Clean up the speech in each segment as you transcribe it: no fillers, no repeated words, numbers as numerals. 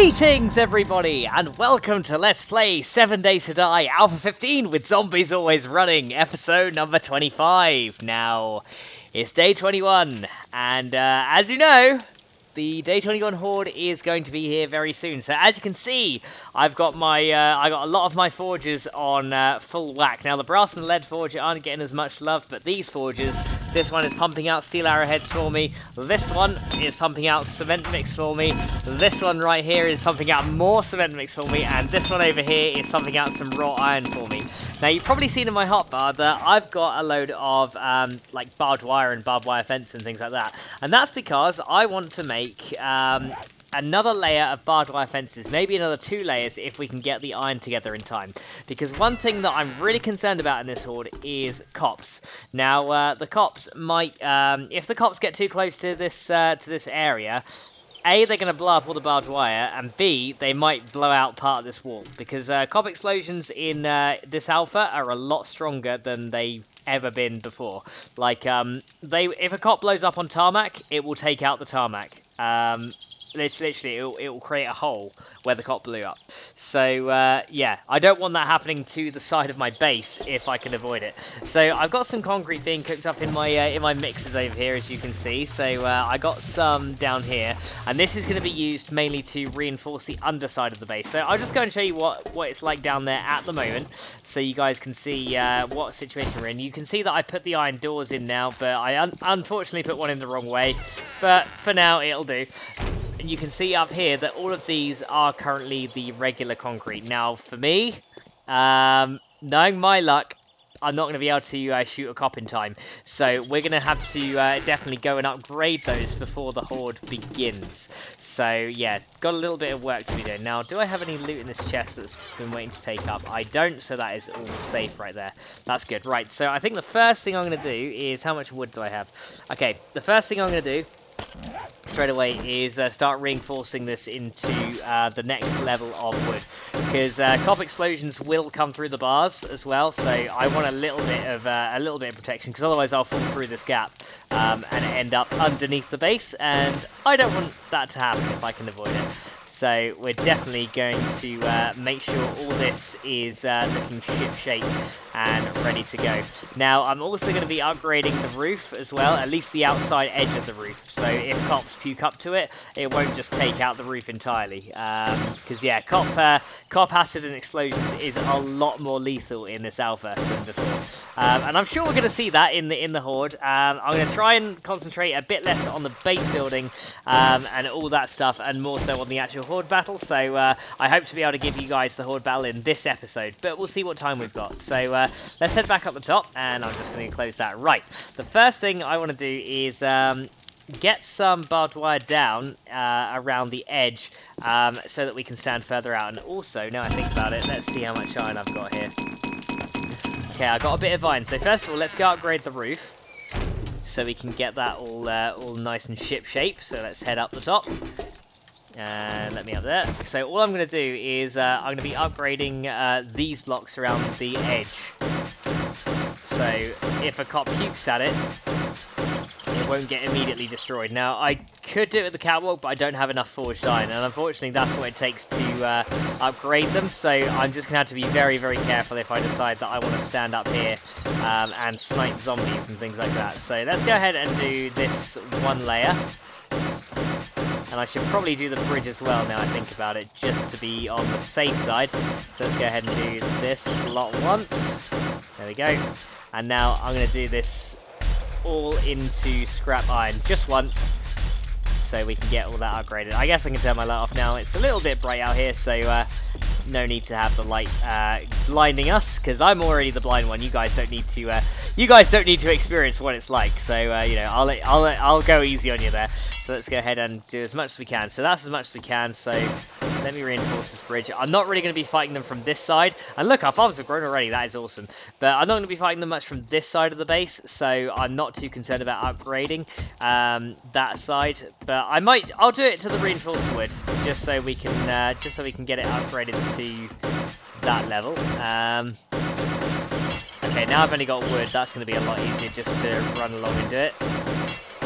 Greetings everybody, and welcome to Let's Play 7 Days to Die Alpha 15 with Zombies Always Running, episode number 25. Now, it's day 21, and as you know, the day 21 Horde is going to be here very soon. So as you can see, I've got my I got a lot of my forges on full whack. Now the brass and lead forge aren't getting as much love, but these forges, this one is pumping out steel arrowheads for me. This one is pumping out cement mix for me. This one right here is pumping out more cement mix for me, and this one over here is pumping out some raw iron for me. Now you've probably seen in my hotbar that I've got a load of like barbed wire and barbed wire fence and things like that, and that's because I want to make another layer of barbed wire fences, maybe another 2 layers if we can get the iron together in time. Because one thing that I'm really concerned about in this horde is cops. Now the cops might, if the cops get too close to this area, A, they're going to blow up all the barbed wire, and B, they might blow out part of this wall. Because cop explosions in this alpha are a lot stronger than they've ever been before. Like, if a cop blows up on tarmac, it will take out the tarmac. Literally, it will create a hole where the cop blew up. So, yeah, I don't want that happening to the side of my base if I can avoid it. So, I've got some concrete being cooked up in my mixers over here, as you can see. So, I got some down here, and this is going to be used mainly to reinforce the underside of the base. So, I'll just go and show you what it's like down there at the moment, so you guys can see what situation we're in. You can see that I put the iron doors in now, but I unfortunately put one in the wrong way. But for now, it'll do. And you can see up here that all of these are currently the regular concrete. Now, for me, knowing my luck, I'm not going to be able to shoot a cop in time. So we're going to have to definitely go and upgrade those before the horde begins. So, yeah, got a little bit of work to be done. Now, do I have any loot in this chest that's been waiting to take up? I don't, so that is all safe right there. That's good. Right, so I think the first thing I'm going to do is... How much wood do I have? Okay, the first thing I'm going to do straight away is start reinforcing this into the next level of wood, because cop explosions will come through the bars as well, so I want a little bit of protection, because otherwise I'll fall through this gap and end up underneath the base, and I don't want that to happen if I can avoid it. So we're definitely going to make sure all this is looking ship-shape and ready to go. Now, I'm also going to be upgrading the roof as well, at least the outside edge of the roof. So if cops puke up to it, it won't just take out the roof entirely. Because, yeah, cop acid and explosions is a lot more lethal in this alpha than before. And I'm sure we're going to see that in the horde. I'm going to try and concentrate a bit less on the base building and all that stuff, and more so on the actual horde battle. So I hope to be able to give you guys the horde battle in this episode, but we'll see what time we've got. So let's head back up the top, and I'm just going to close that. Right, the first thing I want to do is get some barbed wire down around the edge so that we can stand further out. And also, now I think about it, let's see how much iron I've got here. Okay, I got a bit of iron. So first of all, let's go upgrade the roof so we can get that all nice and ship shape. So let's head up the top. And let me up there. So all I'm going to do is I'm going to be upgrading these blocks around the edge. So if a cop pukes at it, it won't get immediately destroyed. Now, I could do it with the catwalk, but I don't have enough forged iron, and unfortunately that's what it takes to upgrade them, so I'm just going to have to be very, very careful if I decide that I want to stand up here and snipe zombies and things like that. So let's go ahead and do this one layer. And I should probably do the bridge as well now I think about it, just to be on the safe side. So let's go ahead and do this lot once. There we go. And now I'm going to do this all into scrap iron just once, so we can get all that upgraded. I guess I can turn my light off now. It's a little bit bright out here, so no need to have the light blinding us, because I'm already the blind one. You guys don't need to. You guys don't need to experience what it's like. So you know, I'll go easy on you there. So let's go ahead and do as much as we can. So that's as much as we can. So let me reinforce this bridge. I'm not really going to be fighting them from this side. And look, our farms have grown already. That is awesome. But I'm not going to be fighting them much from this side of the base. So I'm not too concerned about upgrading that side. But I'll do it to the reinforced wood, just so we can get it upgraded to that level. Okay, now I've only got wood. That's going to be a lot easier just to run along and do it.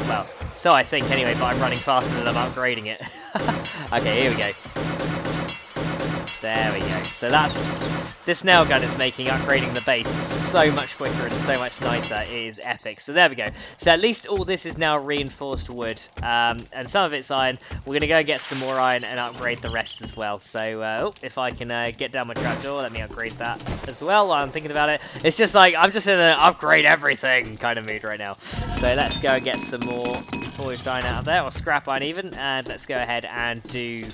Well, so I think anyway, but I'm running faster than I'm upgrading it. Okay, here we go. There we go. So this nail gun is making upgrading the base so much quicker and so much nicer. It is epic. So there we go. So at least all this is now reinforced wood, and some of it's iron. We're gonna go and get some more iron and upgrade the rest as well. So if I can get down my trapdoor, let me upgrade that as well while I'm thinking about it. It's just like I'm just in an upgrade everything kind of mood right now. So let's go and get some more forged iron out of there, or scrap iron even, and let's go ahead and do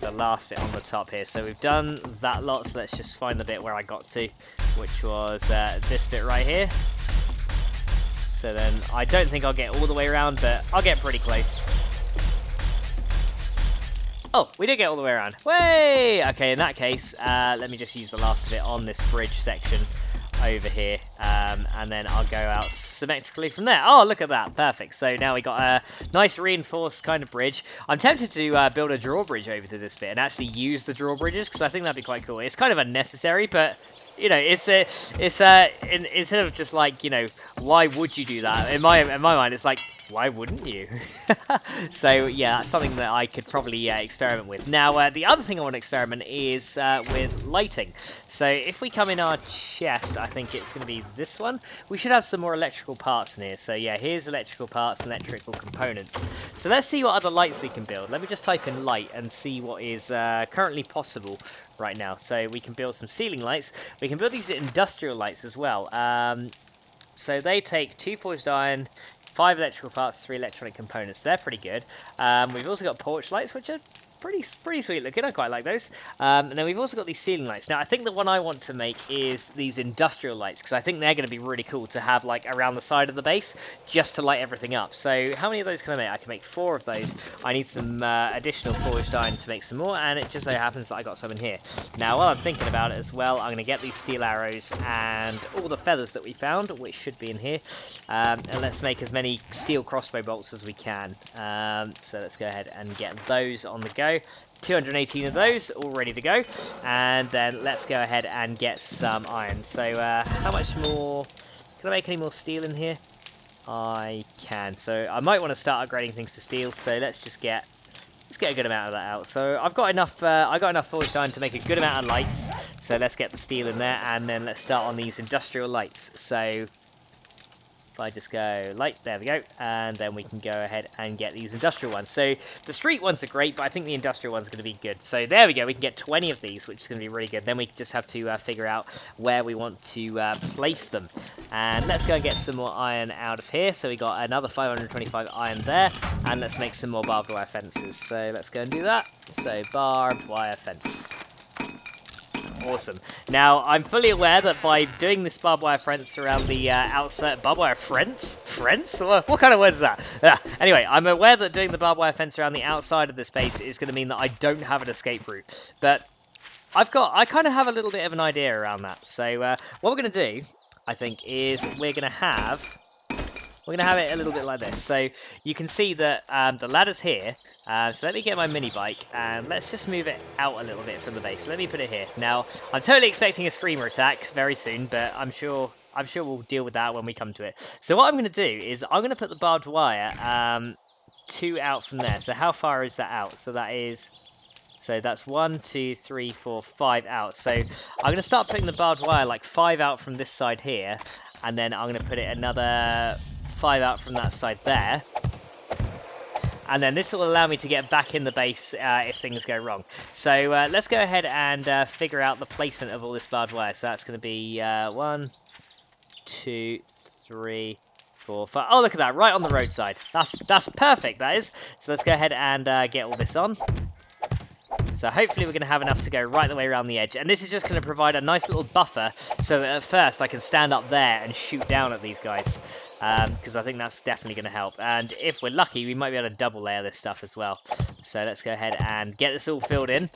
the last bit on the top here. So we've done that lot, so let's just find the bit where I got to, which was this bit right here. So then I don't think I'll get all the way around, but I'll get pretty close. Oh, we did get all the way around. Way! Okay, in that case, let me just use the last of it on this bridge section over here, and then I'll go out symmetrically from there. Oh, look at that. Perfect. So now we got a nice reinforced kind of bridge. I'm tempted to build a drawbridge over to this bit and actually use the drawbridges, because I think that'd be quite cool. It's kind of unnecessary, but you know, instead of just like, you know, why would you do that? In my mind, it's like, why wouldn't you? So yeah, that's something that I could probably experiment with. Now, the other thing I want to experiment is with lighting. So if we come in our chest, I think it's going to be this one. We should have some more electrical parts in here. So yeah, here's electrical parts and electrical components. So let's see what other lights we can build. Let me just type in light and see what is currently possible right now. So we can build some ceiling lights. We can build these industrial lights as well. So they take 2 forged iron, 5 electrical parts, 3 electronic components. They're pretty good. We've also got porch lights, which are pretty sweet looking. I quite like those. And then we've also got these ceiling lights. Now, I think the one I want to make is these industrial lights, because I think they're going to be really cool to have like around the side of the base, just to light everything up. So how many of those can I make? I can make 4 of those. I need some additional forged iron to make some more, and it just so happens that I got some in here. Now, while I'm thinking about it as well, I'm going to get these steel arrows and all the feathers that we found, which should be in here, and let's make as many steel crossbow bolts as we can. So let's go ahead and get those on the go. 218 of those all ready to go, and then let's go ahead and get some iron. So how much more can I make? Any more steel in here? I can. So I might want to start upgrading things to steel, so let's get a good amount of that out. So I've got enough forged iron to make a good amount of lights, so let's get the steel in there, and then let's start on these industrial lights. So if I just go light, there we go, and then we can go ahead and get these industrial ones. So the street ones are great, but I think the industrial ones are going to be good. So there we go, we can get 20 of these, which is going to be really good. Then we just have to figure out where we want to place them. And let's go and get some more iron out of here. So we got another 525 iron there, and let's make some more barbed wire fences. So let's go and do that. So barbed wire fence. Awesome. Now, I'm fully aware that by doing this barbed wire fence around the outside... Barbed wire fence? Fence? What kind of word is that? Anyway, I'm aware that doing the barbed wire fence around the outside of this base is going to mean that I don't have an escape route. But I kind of have a little bit of an idea around that. So what we're going to do, I think, is we're going to have it a little bit like this. So you can see that the ladder's here. So let me get my mini bike, and let's just move it out a little bit from the base. Let me put it here. Now, I'm totally expecting a screamer attack very soon, but I'm sure we'll deal with that when we come to it. So what I'm going to do is I'm going to put the barbed wire 2 out from there. So how far is that out? So that's 1, 2, 3, 4, 5 out. So I'm going to start putting the barbed wire like 5 out from this side here, and then I'm going to put it another 5 out from that side there. And then this will allow me to get back in the base if things go wrong. So let's go ahead and figure out the placement of all this barbed wire. So that's going to be 1, 2, 3, 4, 5. Oh, look at that, right on the roadside. That's perfect, that is. So let's go ahead and get all this on. So hopefully we're going to have enough to go right the way around the edge. And this is just going to provide a nice little buffer so that at first I can stand up there and shoot down at these guys. Because I think that's definitely going to help. And if we're lucky, we might be able to double layer this stuff as well. So let's go ahead and get this all filled in,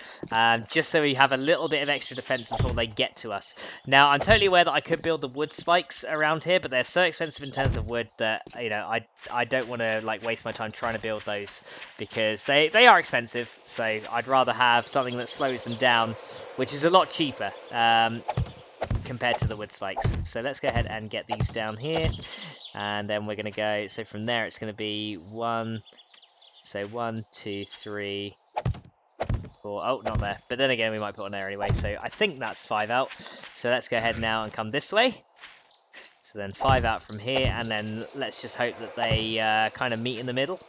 just so we have a little bit of extra defense before they get to us. Now, I'm totally aware that I could build the wood spikes around here, but they're so expensive in terms of wood that, you know, I don't want to like waste my time trying to build those, because they are expensive. So I'd rather have something that slows them down, which is a lot cheaper compared to the wood spikes. So let's go ahead and get these down here. And then we're going to go, so from there it's going to be 1, 2, 3, 4. Oh, not there. But then again, we might put one there anyway. So I think that's 5 out. So let's go ahead now and come this way. So then 5 out from here, and then let's just hope that they kind of meet in the middle.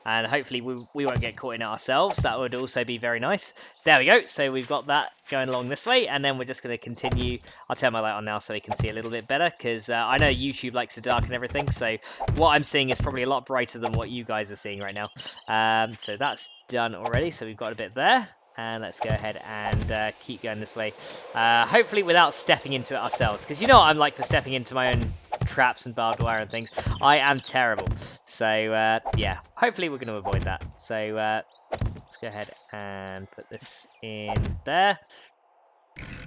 And hopefully we won't get caught in it ourselves. That would also be very nice. There we go. So we've got that going along this way, and then we're just going to continue. I'll turn my light on now so we can see a little bit better, because I know YouTube likes to darken everything. So what I'm seeing is probably a lot brighter than what you guys are seeing right now. So that's done already. So we've got a bit there. And let's go ahead and keep going this way. Hopefully without stepping into it ourselves. Because you know what I'm like for stepping into my own traps and barbed wire and things. I am terrible. So, yeah. Hopefully we're going to avoid that. So, let's go ahead and put this in there.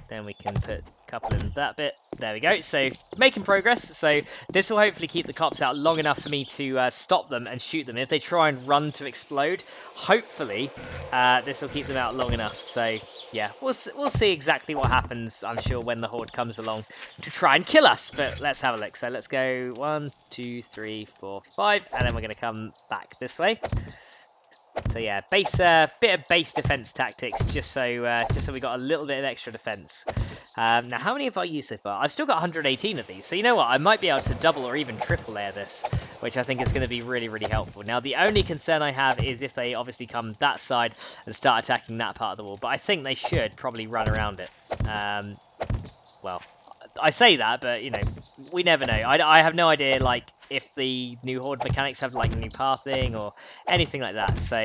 Then we can put a couple in that bit. There we go. So, making progress. So, this will hopefully keep the cops out long enough for me to stop them and shoot them. If they try and run to explode, hopefully, this will keep them out long enough. So, yeah, we'll see exactly what happens, I'm sure, when the Horde comes along to try and kill us. But let's have a look. So, let's go 1, 2, 3, 4, 5. And then we're going to come back this way. So yeah, bit of base defense tactics, just so we got a little bit of extra defense. Now, how many have I used so far? I've still got 118 of these, so you know what? I might be able to double or even triple layer this, which I think is going to be really, really helpful. Now, the only concern I have is if they obviously come that side and start attacking that part of the wall, but I think they should probably run around it. Well, I say that, but you know, we never know. I have no idea, like, if the new Horde mechanics have like new pathing or anything like that. So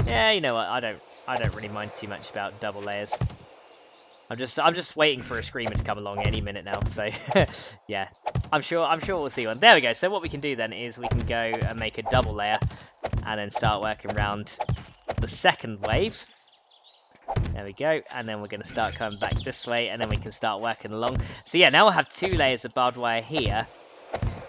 yeah, you know what? I don't really mind too much about double layers. I'm just waiting for a screamer to come along any minute now. So yeah, I'm sure we'll see one. There we go. So what we can do then is we can go and make a double layer and then start working around the second wave. There we go, and then we're going to start coming back this way, and then we can start working along. So yeah, now we'll have 2 layers of barbed wire here,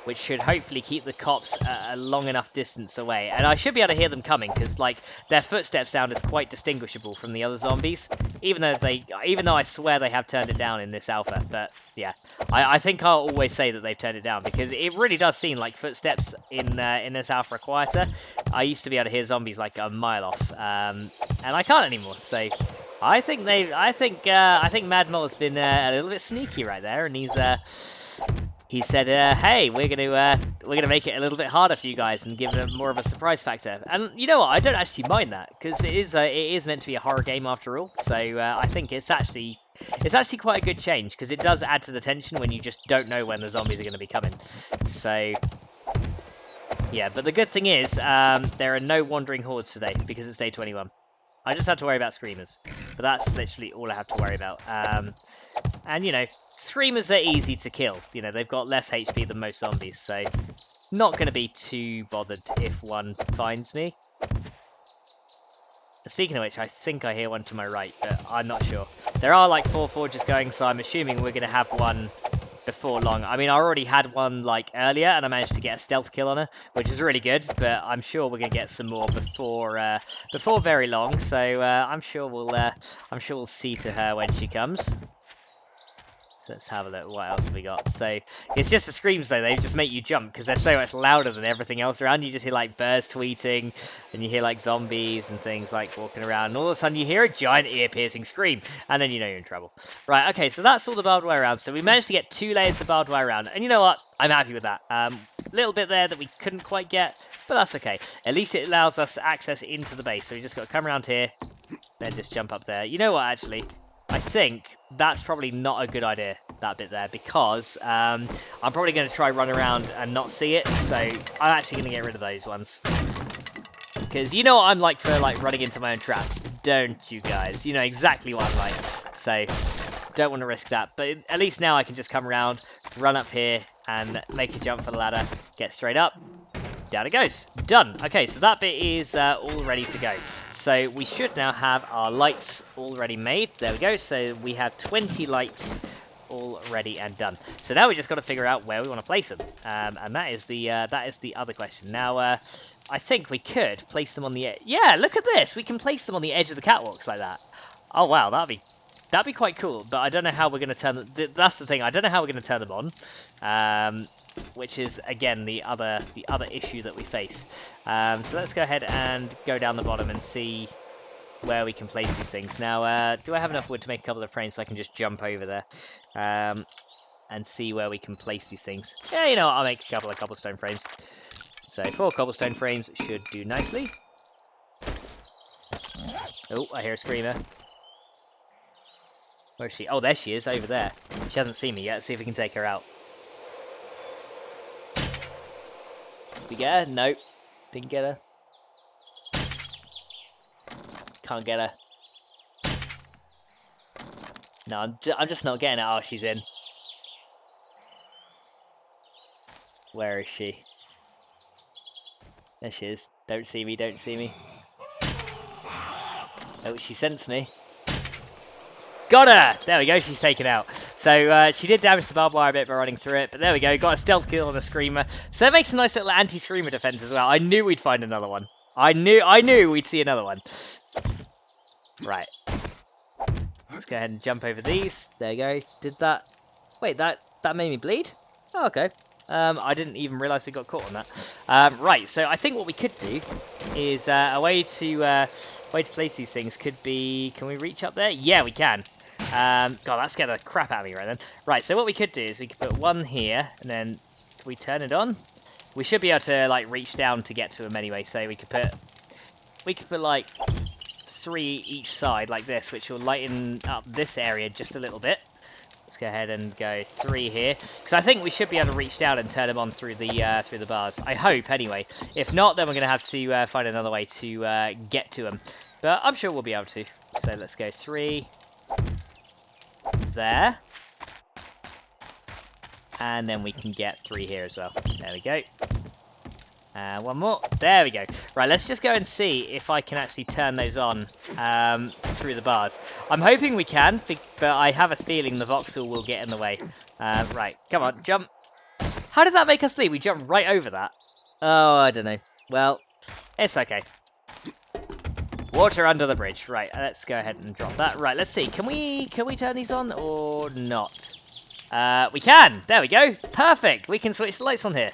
which should hopefully keep the cops a long enough distance away. And I should be able to hear them coming, because like their footstep sound is quite distinguishable from the other zombies, even though I swear they have turned it down in this alpha. But yeah, I think I'll always say that they've turned it down, because it really does seem like footsteps in this alpha are quieter. I used to be able to hear zombies like a mile off, and I can't anymore. So I think Mad Mullet's been a little bit sneaky right there, and he said, "Hey, we're gonna make it a little bit harder for you guys and give it more of a surprise factor." And you know what? I don't actually mind that, because it is meant to be a horror game after all. So I think it's actually quite a good change, because it does add to the tension when you just don't know when the zombies are going to be coming. So yeah, but the good thing is there are no wandering hordes today, because it's day 21. I just have to worry about screamers, but that's literally all I have to worry about. And you know, screamers are easy to kill. You know, they've got less HP than most zombies, so not going to be too bothered if one finds me. Speaking of which, I think I hear one to my right, but I'm not sure. There are like 4 forges going, so I'm assuming we're going to have one before long. I mean, I already had one like earlier, and I managed to get a stealth kill on her, which is really good. But I'm sure we're gonna get some more before very long. So I'm sure we'll see to her when she comes. So let's have a look. What else have we got? So it's just the screams though. They just make you jump because they're so much louder than everything else around. You just hear like birds tweeting, and you hear like zombies and things like walking around. And all of a sudden you hear a giant ear-piercing scream, and then you know you're in trouble. Right? Okay. So that's all the barbed wire around. So we managed to get 2 layers of barbed wire around, and you know what? I'm happy with that. Little bit there that we couldn't quite get, but that's okay. At least it allows us access into the base. So we just got to come around here, then just jump up there. You know what? Actually, I think that's probably not a good idea, that bit there, because I'm probably going to try run around and not see it, so I'm actually going to get rid of those ones. Because you know what I'm like for like running into my own traps, don't you guys? You know exactly what I'm like, so don't want to risk that. But at least now I can just come around, run up here, and make a jump for the ladder, get straight up, down it goes. Done. Okay, so that bit is all ready to go. So we should now have our lights already made. There we go. So we have 20 lights all ready and done. So now we just got to figure out where we want to place them, and that is the other question. Now I think we could place them on the edge. Yeah, look at this. We can place them on the edge of the catwalks like that. Oh wow, that'd be quite cool. But I don't know how we're going to turn them. That's the thing. I don't know how we're going to turn them on. Which is again the other issue that we face. So let's go ahead and go down the bottom and see where we can place these things. Now, do I have enough wood to make a couple of frames so I can just jump over there and see where we can place these things? Yeah, you know what, I'll make a couple of cobblestone frames. So 4 cobblestone frames should do nicely. Oh, I hear a screamer. Where is she? Oh, there she is, over there. She hasn't seen me yet. Let's see if we can take her out. Did we get her? Nope. Didn't get her. Can't get her. No, I'm just not getting it. Oh, she's in. Where is she? There she is. Don't see me, don't see me. Oh, she sensed me. Got her! There we go, she's taken out. So, she did damage the barbed wire a bit by running through it, but there we go, got a stealth kill on the Screamer. So that makes a nice little anti-Screamer defense as well. I knew we'd find another one. I knew we'd see another one. Right. Let's go ahead and jump over these. There you go. Did that... Wait, that made me bleed? Oh, okay. I didn't even realise we got caught on that. Right, so I think what we could do is a way to place these things could be... Can we reach up there? Yeah, we can. God, that scared the crap out of me right then. Right, so what we could do is we could put one here, and then can we turn it on? We should be able to like reach down to get to them anyway. So we could put like 3 each side like this, which will lighten up this area just a little bit. Let's go ahead and go 3 here, because I think we should be able to reach down and turn them on through the bars. I hope, anyway. If not, then we're going to have to find another way to get to them. But I'm sure we'll be able to. So let's go 3 there, and then we can get 3 here as well. There we go. One more. There we go. Right, let's just go and see if I can actually turn those on through the bars. I'm hoping we can, but I have a feeling the voxel will get in the way. Right, come on, jump. How did that make us bleed? We jumped right over that. Oh, I don't know. Well, it's okay. Water under the bridge. Right, let's go ahead and drop that. Right, let's see. Can we turn these on or not? We can. There we go. Perfect. We can switch the lights on here.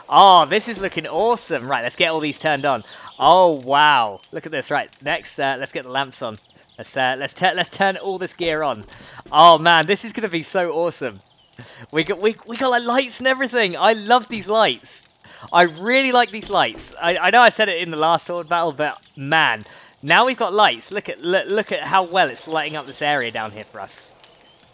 Oh, this is looking awesome. Right, let's get all these turned on. Oh, wow. Look at this. Right, next, let's get the lamps on. Let's turn all this gear on. Oh, man, this is going to be so awesome. We got like lights and everything. I love these lights. I really like these lights. I know I said it in the last Horde battle, but man, now we've got lights. Look at how well it's lighting up this area down here for us.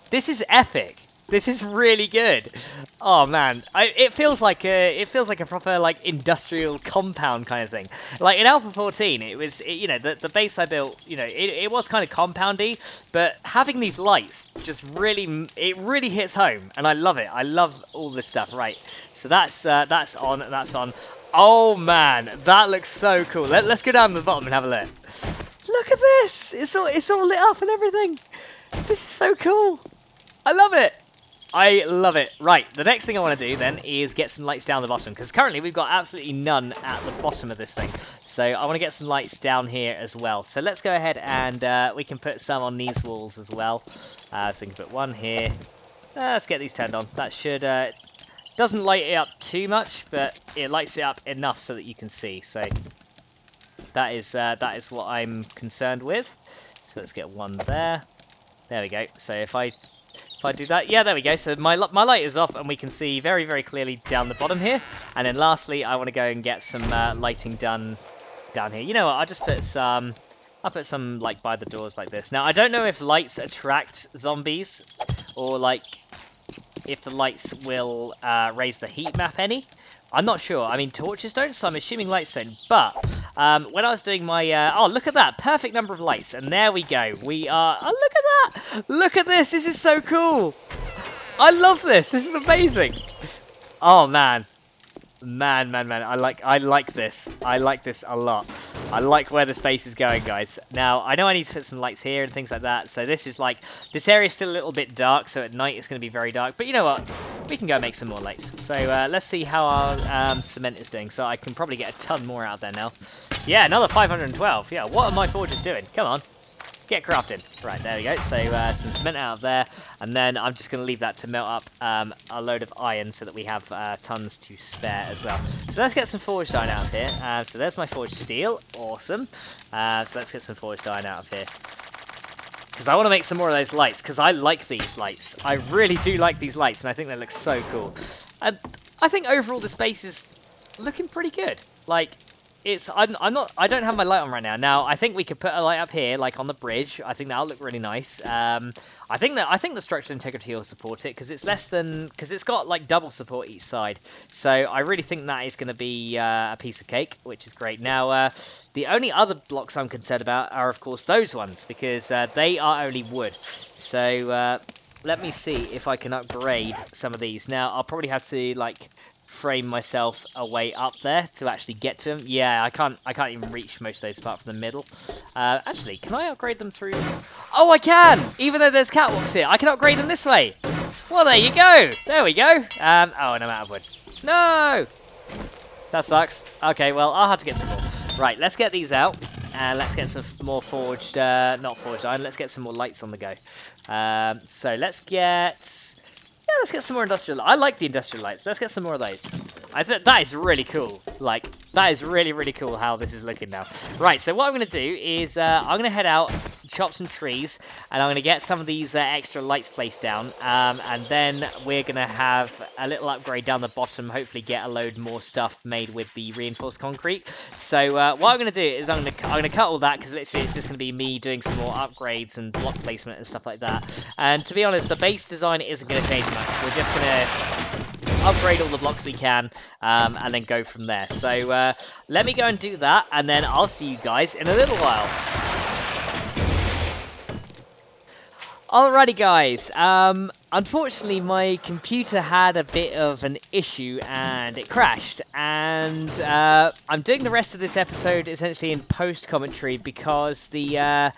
This is epic. This is really good. Oh man, it feels like a proper like industrial compound kind of thing. Like in Alpha 14, you know, the base I built, you know, it was kind of compoundy, but having these lights just really hits home, and I love it. I love all this stuff. Right, so that's on. That's on. Oh man, that looks so cool. Let's go down to the bottom and have a look. Look at this. It's all lit up and everything. This is so cool. I love it. I love it. Right, the next thing I want to do then is get some lights down the bottom, because currently we've got absolutely none at the bottom of this thing. So I want to get some lights down here as well. So let's go ahead and we can put some on these walls as well. So we can put one here. Let's get these turned on. That should... doesn't light it up too much, but it lights it up enough so that you can see. So that is what I'm concerned with. So let's get one there. There we go. So if I do that, yeah, there we go. So my light is off, and we can see very, very clearly down the bottom here. And then lastly, I want to go and get some lighting done down here. You know what? I'll just put some... I'll put some like by the doors like this. Now I don't know if lights attract zombies, or like if the lights will raise the heat map any. I'm not sure. I mean, torches don't, so I'm assuming lights don't. But when I was doing my... oh, look at that. Perfect number of lights. And there we go. We are... Oh, look at that. Look at this. This is so cool. I love this. This is amazing. Oh, man. Man. I like this. I like this a lot. I like where the space is going, guys. Now, I know I need to put some lights here and things like that. So this is like... This area is still a little bit dark, so at night it's going to be very dark. But you know what? We can go make some more lights. So let's see how our cement is doing. So I can probably get a ton more out there now. Yeah, another 512. Yeah, what are my forges doing? Come on. Get crafting. Right, there we go. So some cement out of there, and then I'm just going to leave that to melt up a load of iron so that we have tons to spare as well. So let's get some forged iron out of here. So there's my forged steel. Awesome. So let's get some forged iron out of here. Because I want to make some more of those lights, because I like these lights. I really do like these lights, and I think they look so cool. And I think overall this base is looking pretty good. Like, I don't have my light on right now. Now I think we could put a light up here, like on the bridge. I think that'll look really nice. I think the structural integrity will support it because it's got like double support each side. So I really think that is going to be a piece of cake, which is great. Now the only other blocks I'm concerned about are of course those ones because they are only wood. So let me see if I can upgrade some of these. Now I'll probably have to like frame myself a way up there to actually get to them. Yeah, I can't even reach most of those apart from the middle. Actually, can I upgrade them through? Oh, I can! Even though there's catwalks here, I can upgrade them this way. Well, there you go. There we go. Oh, and I'm out of wood. No! That sucks. Okay, well, I'll have to get some more. Right, let's get these out. And let's get some more forged, not forged iron. Let's get some more lights on the go. So let's get... Yeah, let's get some more industrial. I like the industrial lights. Let's get some more of those. I think that is really cool. Like, that is really, really cool how this is looking now. Right, so what I'm going to do is I'm going to head out, chop some trees, and I'm going to get some of these extra lights placed down. And then we're going to have a little upgrade down the bottom, hopefully get a load more stuff made with the reinforced concrete. So what I'm going to do is I'm going to cut all that because literally it's just going to be me doing some more upgrades and block placement and stuff like that. And to be honest, the base design isn't going to change much. We're just going to upgrade all the blocks we can and then go from there. So let me go and do that, and then I'll see you guys in a little while. Alrighty guys, unfortunately my computer had a bit of an issue and it crashed, and I'm doing the rest of this episode essentially in post-commentary because the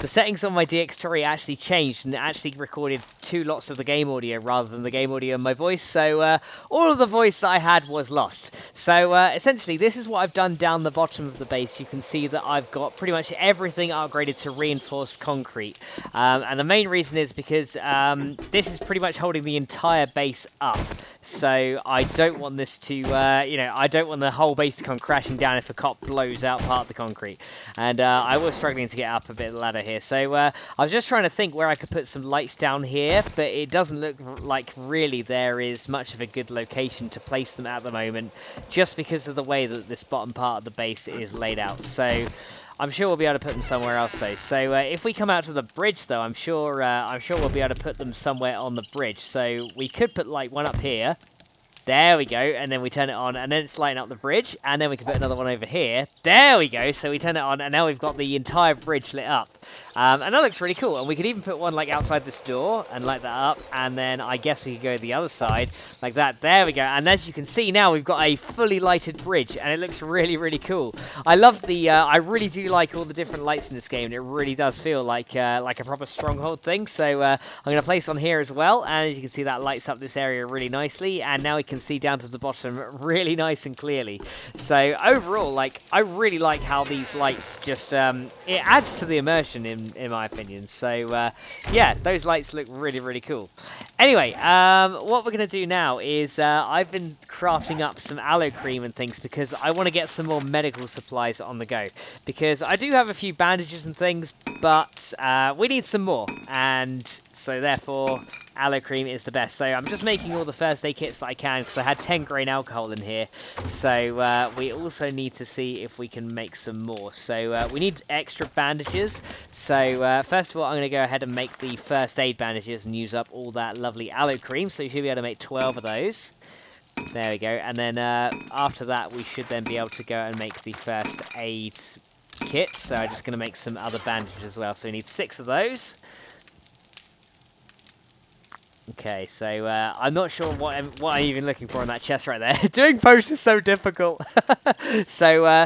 settings on my DX3 actually changed and it actually recorded two lots of the game audio rather than the game audio and my voice, so all of the voice that I had was lost. So essentially this is what I've done down the bottom of the base. You can see that I've got pretty much everything upgraded to reinforced concrete, and the main reason is because this is pretty much holding the entire base up, so I don't want this to I don't want the whole base to come crashing down if a cop blows out part of the concrete. And I was struggling to get up a bit of the ladder here, so I was just trying to think where I could put some lights down here, but it doesn't look like really there is much of a good location to place them at the moment, just because of the way that this bottom part of the base is laid out. So I'm sure we'll be able to put them somewhere else though. So if we come out to the bridge though, I'm sure we'll be able to put them somewhere on the bridge. So we could put like one up here. There we go, and then we turn it on, and then it's lighting up the bridge, and then we can put another one over here. There we go, so we turn it on, and now we've got the entire bridge lit up. And that looks really cool, and we could even put one like outside this door and light that up, and then I guess we could go to the other side like that. There we go, and as you can see now, we've got a fully lighted bridge, and it looks really, really cool. I love the, I really do like all the different lights in this game, and it really does feel like a proper stronghold thing. So I'm going to place one here as well, and as you can see, that lights up this area really nicely, and now we can see down to the bottom really nice and clearly. So overall, like, I really like how these lights just it adds to the immersion in my opinion. So yeah, those lights look really, really cool. Anyway, what we're gonna do now is I've been crafting up some aloe cream and things because I want to get some more medical supplies on the go, because I do have a few bandages and things, but we need some more, and so therefore aloe cream is the best. So I'm just making all the first aid kits that I can because I had 10 grain alcohol in here. So we also need to see if we can make some more. So we need extra bandages. So first of all, I'm going to go ahead and make the first aid bandages and use up all that lovely aloe cream. So you should be able to make 12 of those. There we go. And then after that, we should then be able to go and make the first aid kit. So I'm just going to make some other bandages as well. So we need 6 of those. Okay, so I'm not sure what I'm even looking for in that chest right there. Doing posts is so difficult. So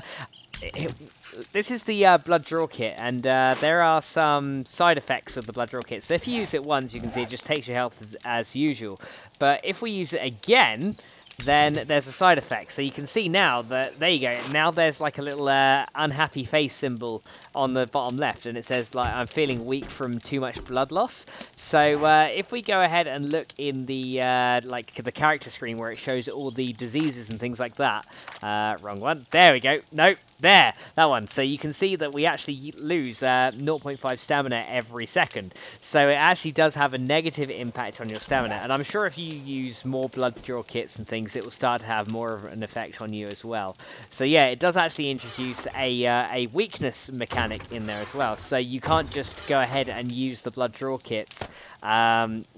this is the blood draw kit, and there are some side effects of the blood draw kit. So if you use it once, you can see it just takes your health as usual. But if we use it again, then there's a side effect. So you can see now that, there you go, now there's like a little unhappy face symbol on the bottom left, and it says like I'm feeling weak from too much blood loss. So if we go ahead and look in the like the character screen where it shows all the diseases and things like that. Wrong one. There we go. Nope. There, that one. So you can see that we actually lose 0.5 stamina every second. So it actually does have a negative impact on your stamina. And I'm sure if you use more blood draw kits and things, it will start to have more of an effect on you as well. So yeah, it does actually introduce a weakness mechanic in there as well. So you can't just go ahead and use the blood draw kits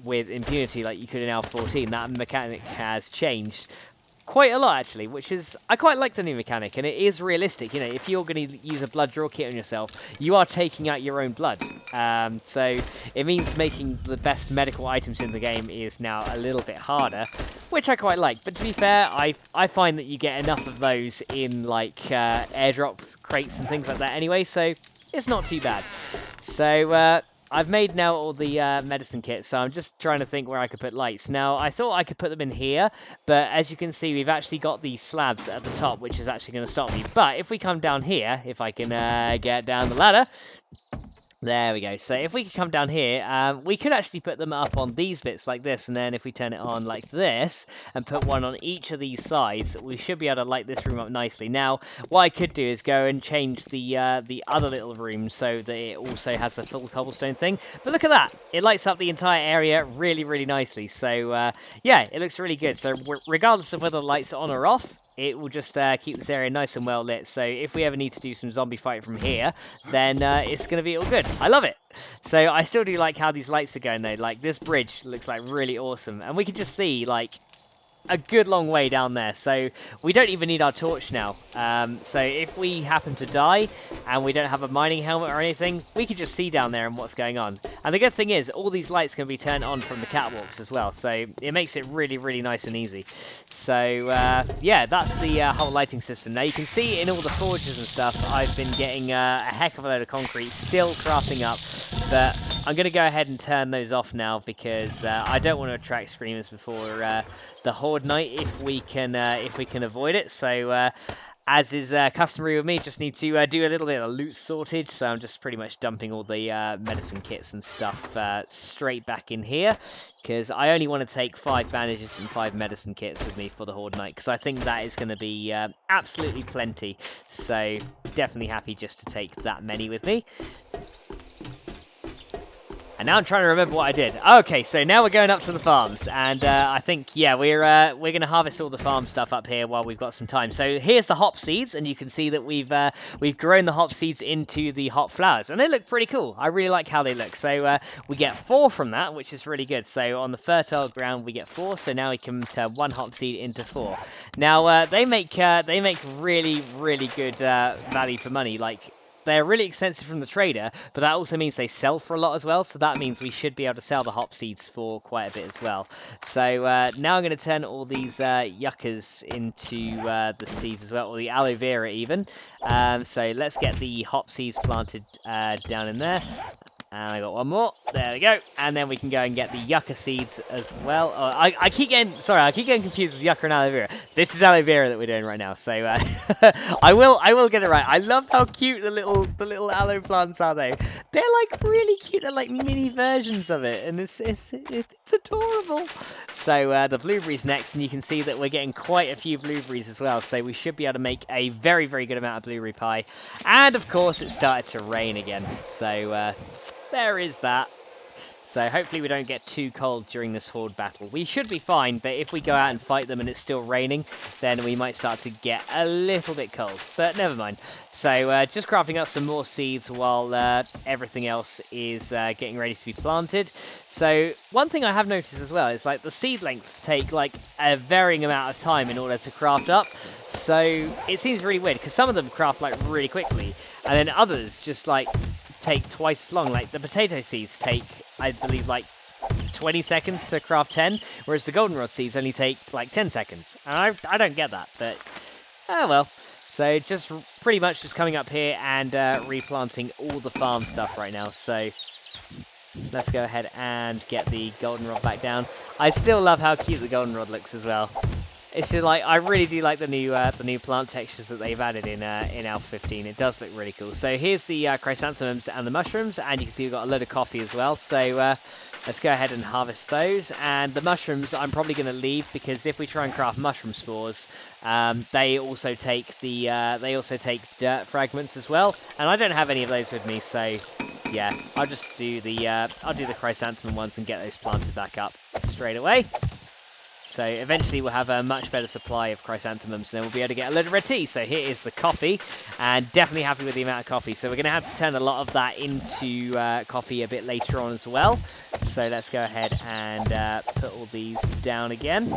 with impunity like you could in L14. That mechanic has changed quite a lot, actually, which is, I quite like the new mechanic, and it is realistic. You know, if you're going to use a blood draw kit on yourself, you are taking out your own blood. So it means making the best medical items in the game is now a little bit harder, which I quite like. But to be fair, I find that you get enough of those in, like, airdrop crates and things like that anyway, so it's not too bad. So, I've made now all the medicine kits, so I'm just trying to think where I could put lights. Now, I thought I could put them in here, but as you can see, we've actually got these slabs at the top, which is actually going to stop me. But if we come down here, if I can get down the ladder... There we go. So if we could come down here, we could actually put them up on these bits like this, and then if we turn it on like this, and put one on each of these sides, we should be able to light this room up nicely. Now, what I could do is go and change the other little room so that it also has a full cobblestone thing. But look at that! It lights up the entire area really, really nicely. So, yeah, it looks really good. So regardless of whether the lights are on or off, it will just keep this area nice and well lit. So if we ever need to do some zombie fight from here, then it's going to be all good. I love it. So I still do like how these lights are going, though. Like, this bridge looks like really awesome. And we can just see, like, a good long way down there, so we don't even need our torch now. So if we happen to die and we don't have a mining helmet or anything, we can just see down there and what's going on. And the good thing is, all these lights can be turned on from the catwalks as well, so it makes it really, really nice and easy. So yeah, that's the whole lighting system. Now you can see in all the forges and stuff, I've been getting a heck of a load of concrete, still crafting up, but I'm going to go ahead and turn those off now because I don't want to attract screamers before the Horde night if we can avoid it. So as is customary with me, just need to do a little bit of loot sortage. So I'm just pretty much dumping all the medicine kits and stuff straight back in here because I only want to take 5 bandages and 5 medicine kits with me for the Horde night because I think that is going to be absolutely plenty. So definitely happy just to take that many with me. And now I'm trying to remember what I did. Okay, so now we're going up to the farms, and I think, yeah, we're going to harvest all the farm stuff up here while we've got some time. So here's the hop seeds, and you can see that we've grown the hop seeds into the hop flowers, and they look pretty cool. I really like how they look. So we get 4 from that, which is really good. So on the fertile ground, we get 4. So now we can turn 1 hop seed into 4. Now they make really, really good value for money. Like, they're really expensive from the trader, but that also means they sell for a lot as well, so that means we should be able to sell the hop seeds for quite a bit as well. So now I'm going to turn all these yuccas into the seeds as well, or the aloe vera even. So let's get the hop seeds planted down in there. And I got one more. There we go. And then we can go and get the yucca seeds as well. Oh, I keep getting confused with yucca and aloe vera. This is aloe vera that we're doing right now. So I will get it right. I love how cute the little aloe plants are though. They're like really cute. They're like mini versions of it, and it's adorable. So the blueberries next, and you can see that we're getting quite a few blueberries as well. So we should be able to make a very, very good amount of blueberry pie. And of course, it started to rain again. So there is that. So hopefully we don't get too cold during this Horde battle. We should be fine, but if we go out and fight them and it's still raining, then we might start to get a little bit cold. But never mind. So just crafting up some more seeds while everything else is getting ready to be planted. So one thing I have noticed as well is like the seed lengths take like a varying amount of time in order to craft up. So it seems really weird because some of them craft like really quickly, and then others just like take twice as long. Like the potato seeds take, I believe, like 20 seconds to craft 10, whereas the goldenrod seeds only take like 10 seconds. And I don't get that, but oh well. So just pretty much just coming up here and replanting all the farm stuff right now. So let's go ahead and get the goldenrod back down. I still love how cute the goldenrod looks as well. It's just like, I really do like the new plant textures that they've added in Alpha 15. It does look really cool. So here's the chrysanthemums and the mushrooms, and you can see we've got a load of coffee as well. So let's go ahead and harvest those. And the mushrooms I'm probably going to leave, because if we try and craft mushroom spores, they also take dirt fragments as well. And I don't have any of those with me, so yeah, I'll just do the chrysanthemum ones and get those planted back up straight away. So eventually we'll have a much better supply of chrysanthemums, and then we'll be able to get a load of red tea. So here is the coffee, and definitely happy with the amount of coffee. So we're going to have to turn a lot of that into coffee a bit later on as well. So let's go ahead and put all these down again.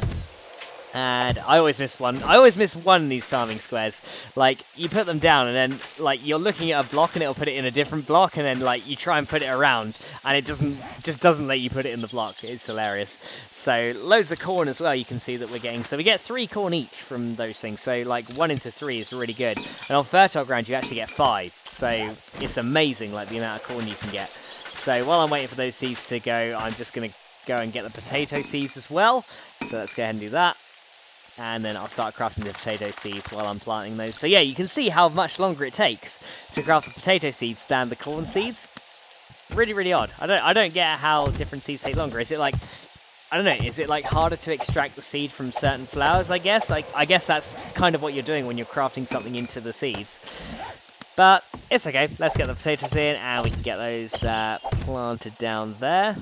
And I always miss one. I always miss one in these farming squares. Like, you put them down, and then, like, you're looking at a block, and it'll put it in a different block, and then, like, you try and put it around, and it just doesn't let you put it in the block. It's hilarious. So, loads of corn as well, you can see that we're getting. So, we get 3 corn each from those things. So, like, 1 into 3 is really good. And on fertile ground, you actually get 5. So, it's amazing, like, the amount of corn you can get. So, while I'm waiting for those seeds to go, I'm just going to go and get the potato seeds as well. So, let's go ahead and do that. And then I'll start crafting the potato seeds while I'm planting those. So yeah, you can see how much longer it takes to craft the potato seeds than the corn seeds. Really, really odd. I don't get how different seeds take longer. Is it like, I don't know, is it like harder to extract the seed from certain flowers, I guess? Like, I guess that's kind of what you're doing when you're crafting something into the seeds. But it's okay. Let's get the potatoes in, and we can get those planted down there.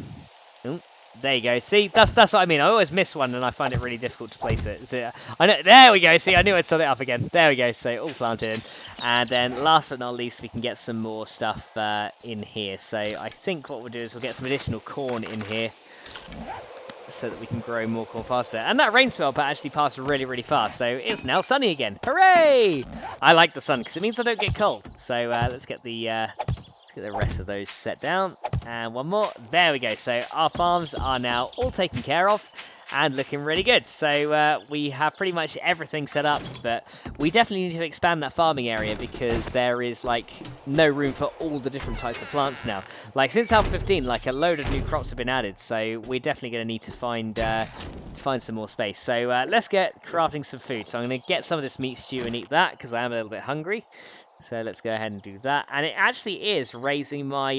Ooh. There you go. See, that's what I mean. I always miss one, and I find it really difficult to place it. So, I know. There we go. See, I knew I'd set it up again. There we go. So all planted in, and then last but not least, we can get some more stuff in here. So I think what we'll do is we'll get some additional corn in here, so that we can grow more corn faster. And that rain spell actually passed really, really fast. So it's now sunny again. Hooray! I like the sun because it means I don't get cold. So let's get the rest of those set down, and one more. There we go. So our farms are now all taken care of and looking really good. So we have pretty much everything set up, but we definitely need to expand that farming area, because there is like no room for all the different types of plants now. Like, since Alpha 15, like, a load of new crops have been added, so we're definitely going to need to find some more space. So let's get crafting some food. So I'm going to get some of this meat stew and eat that, because I am a little bit hungry. So let's go ahead and do that, and it actually is raising my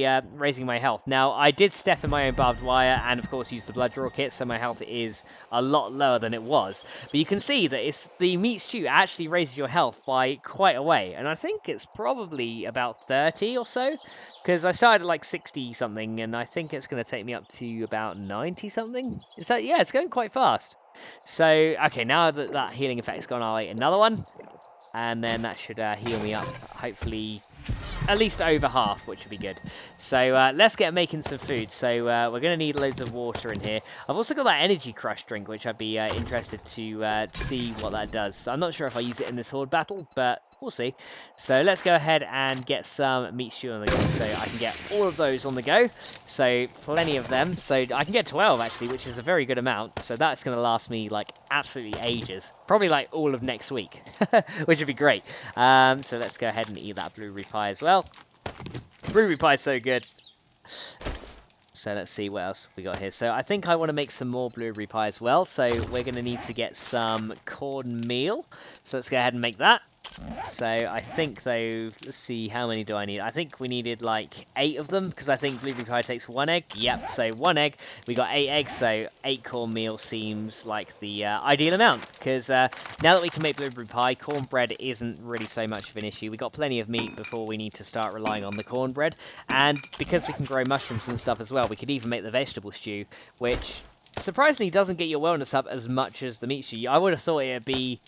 health. Now, I did step in my own barbed wire, and of course use the blood draw kit, so my health is a lot lower than it was. But you can see that the meat stew actually raises your health by quite a way, and I think it's probably about 30 or so, because I started at like 60 something, and I think it's going to take me up to about 90 something. Is that, yeah, it's going quite fast. So okay, now that that healing effect's gone, I'll eat another one. And then that should heal me up, hopefully, at least over half, which would be good. So let's get making some food. So we're going to need loads of water in here. I've also got that energy crush drink, which I'd be interested to see what that does. So I'm not sure if I use it in this Horde battle, but we'll see. So let's go ahead and get some meat stew on the go. So I can get all of those on the go. So plenty of them. So I can get 12 actually, which is a very good amount. So that's going to last me like absolutely ages. Probably like all of next week, which would be great. So let's go ahead and eat that blueberry pie as well. Blueberry pie is so good. So let's see what else we got here. So I think I want to make some more blueberry pie as well. So we're going to need to get some cornmeal. So let's go ahead and make that. So I think, though, let's see, how many do I need? I think we needed like 8 of them, because I think blueberry pie takes 1 egg. Yep, so 1 egg. We got 8 eggs, so 8 cornmeal seems like the ideal amount, because now that we can make blueberry pie, cornbread isn't really so much of an issue. We got plenty of meat before we need to start relying on the cornbread, and because we can grow mushrooms and stuff as well, we could even make the vegetable stew, which surprisingly doesn't get your wellness up as much as the meat stew. I would have thought it'd be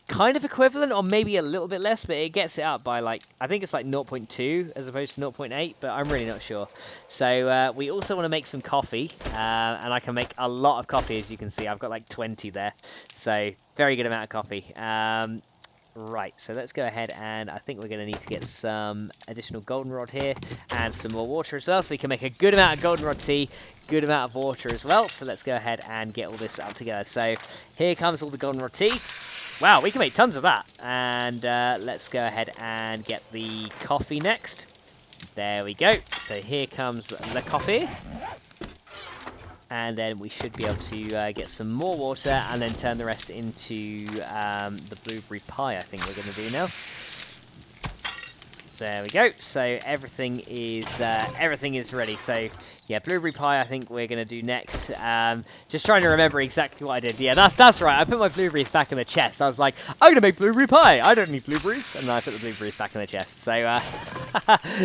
kind of equivalent, or maybe a little bit less, but it gets it up by like, I think it's like 0.2 as opposed to 0.8, but I'm really not sure. So we also want to make some coffee, and I can make a lot of coffee, as you can see. I've got like 20 there, so very good amount of coffee. Right, so let's go ahead, and I think we're going to need to get some additional goldenrod here and some more water as well, so we can make a good amount of goldenrod tea, good amount of water as well. So let's go ahead and get all this up together. So here comes all the goldenrod tea. Wow, we can make tons of that. And let's go ahead and get the coffee next. There we go. So here comes the coffee. And then we should be able to get some more water and then turn the rest into the blueberry pie, I think we're going to do now. There we go. So everything is ready. So yeah, blueberry pie I think we're going to do next. Just trying to remember exactly what I did. Yeah, that's right. I put my blueberries back in the chest. I was like, I'm going to make blueberry pie. I don't need blueberries. And then I put the blueberries back in the chest. So,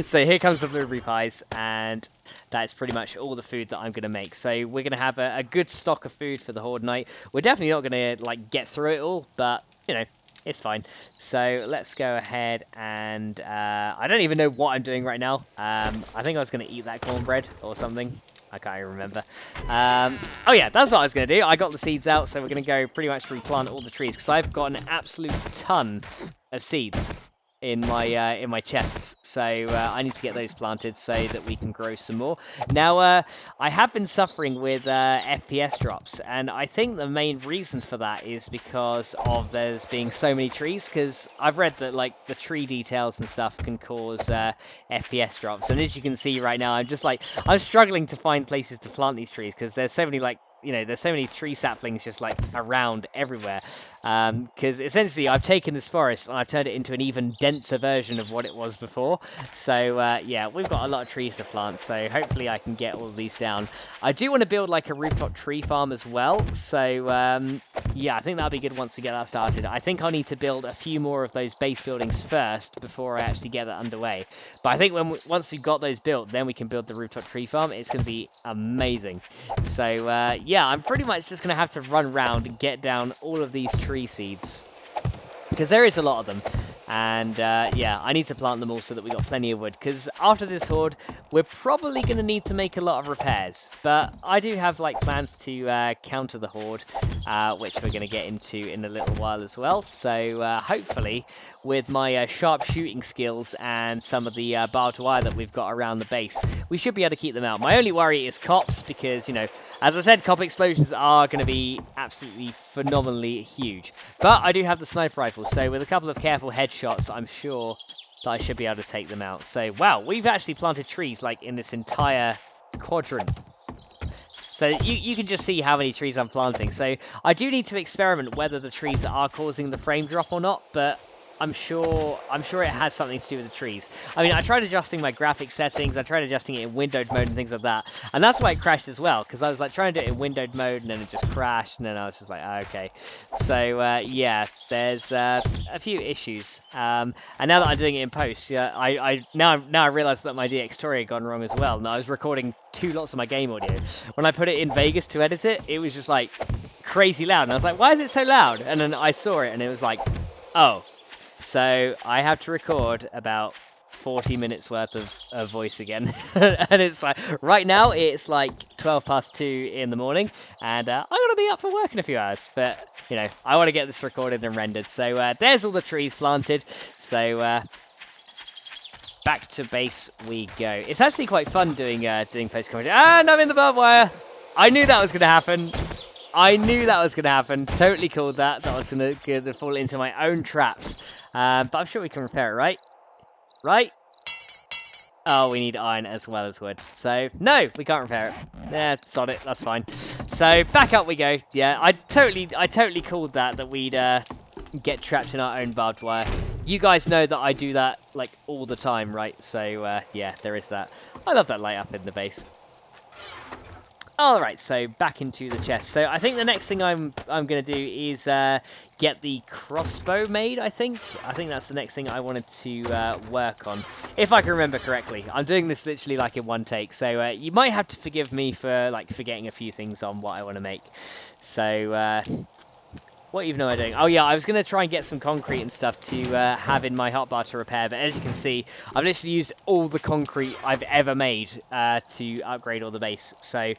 so here comes the blueberry pies. And that's pretty much all the food that I'm going to make. So we're going to have a good stock of food for the Horde night. We're definitely not going to like get through it all, but you know, it's fine. So let's go ahead and I don't even know what I'm doing right now. I think I was going to eat that cornbread or something. I can't even remember. Oh yeah, that's what I was going to do. I got the seeds out, so we're going to go pretty much replant all the trees because I've got an absolute ton of seeds in my chests, so I need to get those planted so that we can grow some more. Now I have been suffering with FPS drops, and I think the main reason for that is because of there's being so many trees, because I've read that like the tree details and stuff can cause FPS drops, and as you can see right now, I'm struggling to find places to plant these trees because there's so many there's so many tree saplings just like around everywhere. Because essentially I've taken this forest and I've turned it into an even denser version of what it was before. So yeah, we've got a lot of trees to plant, so hopefully I can get all of these down. I do want to build like a rooftop tree farm as well, so yeah, I think that'll be good once we get that started. I think I'll need to build a few more of those base buildings first before I actually get that underway. But I think once we've got those built, then we can build the rooftop tree farm. It's going to be amazing. So yeah, I'm pretty much just going to have to run around and get down all of these tree seeds, because there is a lot of them, and yeah, I need to plant them all so that we got plenty of wood, because after this horde we're probably going to need to make a lot of repairs, but I do have like plans to counter the horde, which we're going to get into in a little while as well. So hopefully with my sharp shooting skills and some of the barbed wire that we've got around the base, we should be able to keep them out. My only worry is cops, because, you know, as I said, cop explosions are going to be absolutely phenomenally huge. But I do have the sniper rifle, so with a couple of careful headshots, I'm sure that I should be able to take them out. So, wow, we've actually planted trees, like, in this entire quadrant. So you can just see how many trees I'm planting. So I do need to experiment whether the trees are causing the frame drop or not, but I'm sure it has something to do with the trees. I mean, I tried adjusting my graphic settings, I tried adjusting it in windowed mode and things like that, and that's why it crashed as well, because I was like trying to do it in windowed mode and then it just crashed, and then I was just like, oh, okay. So yeah, there's a few issues, and now that I'm doing it in post, yeah, I realize that my DX Story had gone wrong as well, and I was recording 2 lots of my game audio. When I put it in Vegas to edit it, it was just like crazy loud, and I was like, why is it so loud? And then I saw it and it was like, oh. So I have to record about 40 minutes worth of voice again. And it's like, right now it's like 2 in the morning, and I'm going to be up for work in a few hours. But, you know, I want to get this recorded and rendered. So there's all the trees planted. So back to base we go. It's actually quite fun doing post-commentary. And I'm in the barbed wire. I knew that was going to happen. Totally called that. That was going to fall into my own traps. But I'm sure we can repair it, right? Right? Oh, we need iron as well as wood. So, no, we can't repair it. Yeah, sod it. That's fine. So, back up we go. Yeah, I totally called that we'd get trapped in our own barbed wire. You guys know that I do that, like, all the time, right? So, yeah, there is that. I love that light up in the base. Alright, so back into the chest. So I think the next thing I'm going to do is get the crossbow made, I think. I think that's the next thing I wanted to work on, if I can remember correctly. I'm doing this literally like in one take, so you might have to forgive me for like forgetting a few things on what I want to make. So, what even am I doing? Oh yeah, I was going to try and get some concrete and stuff to have in my hotbar to repair, but as you can see, I've literally used all the concrete I've ever made to upgrade all the base. So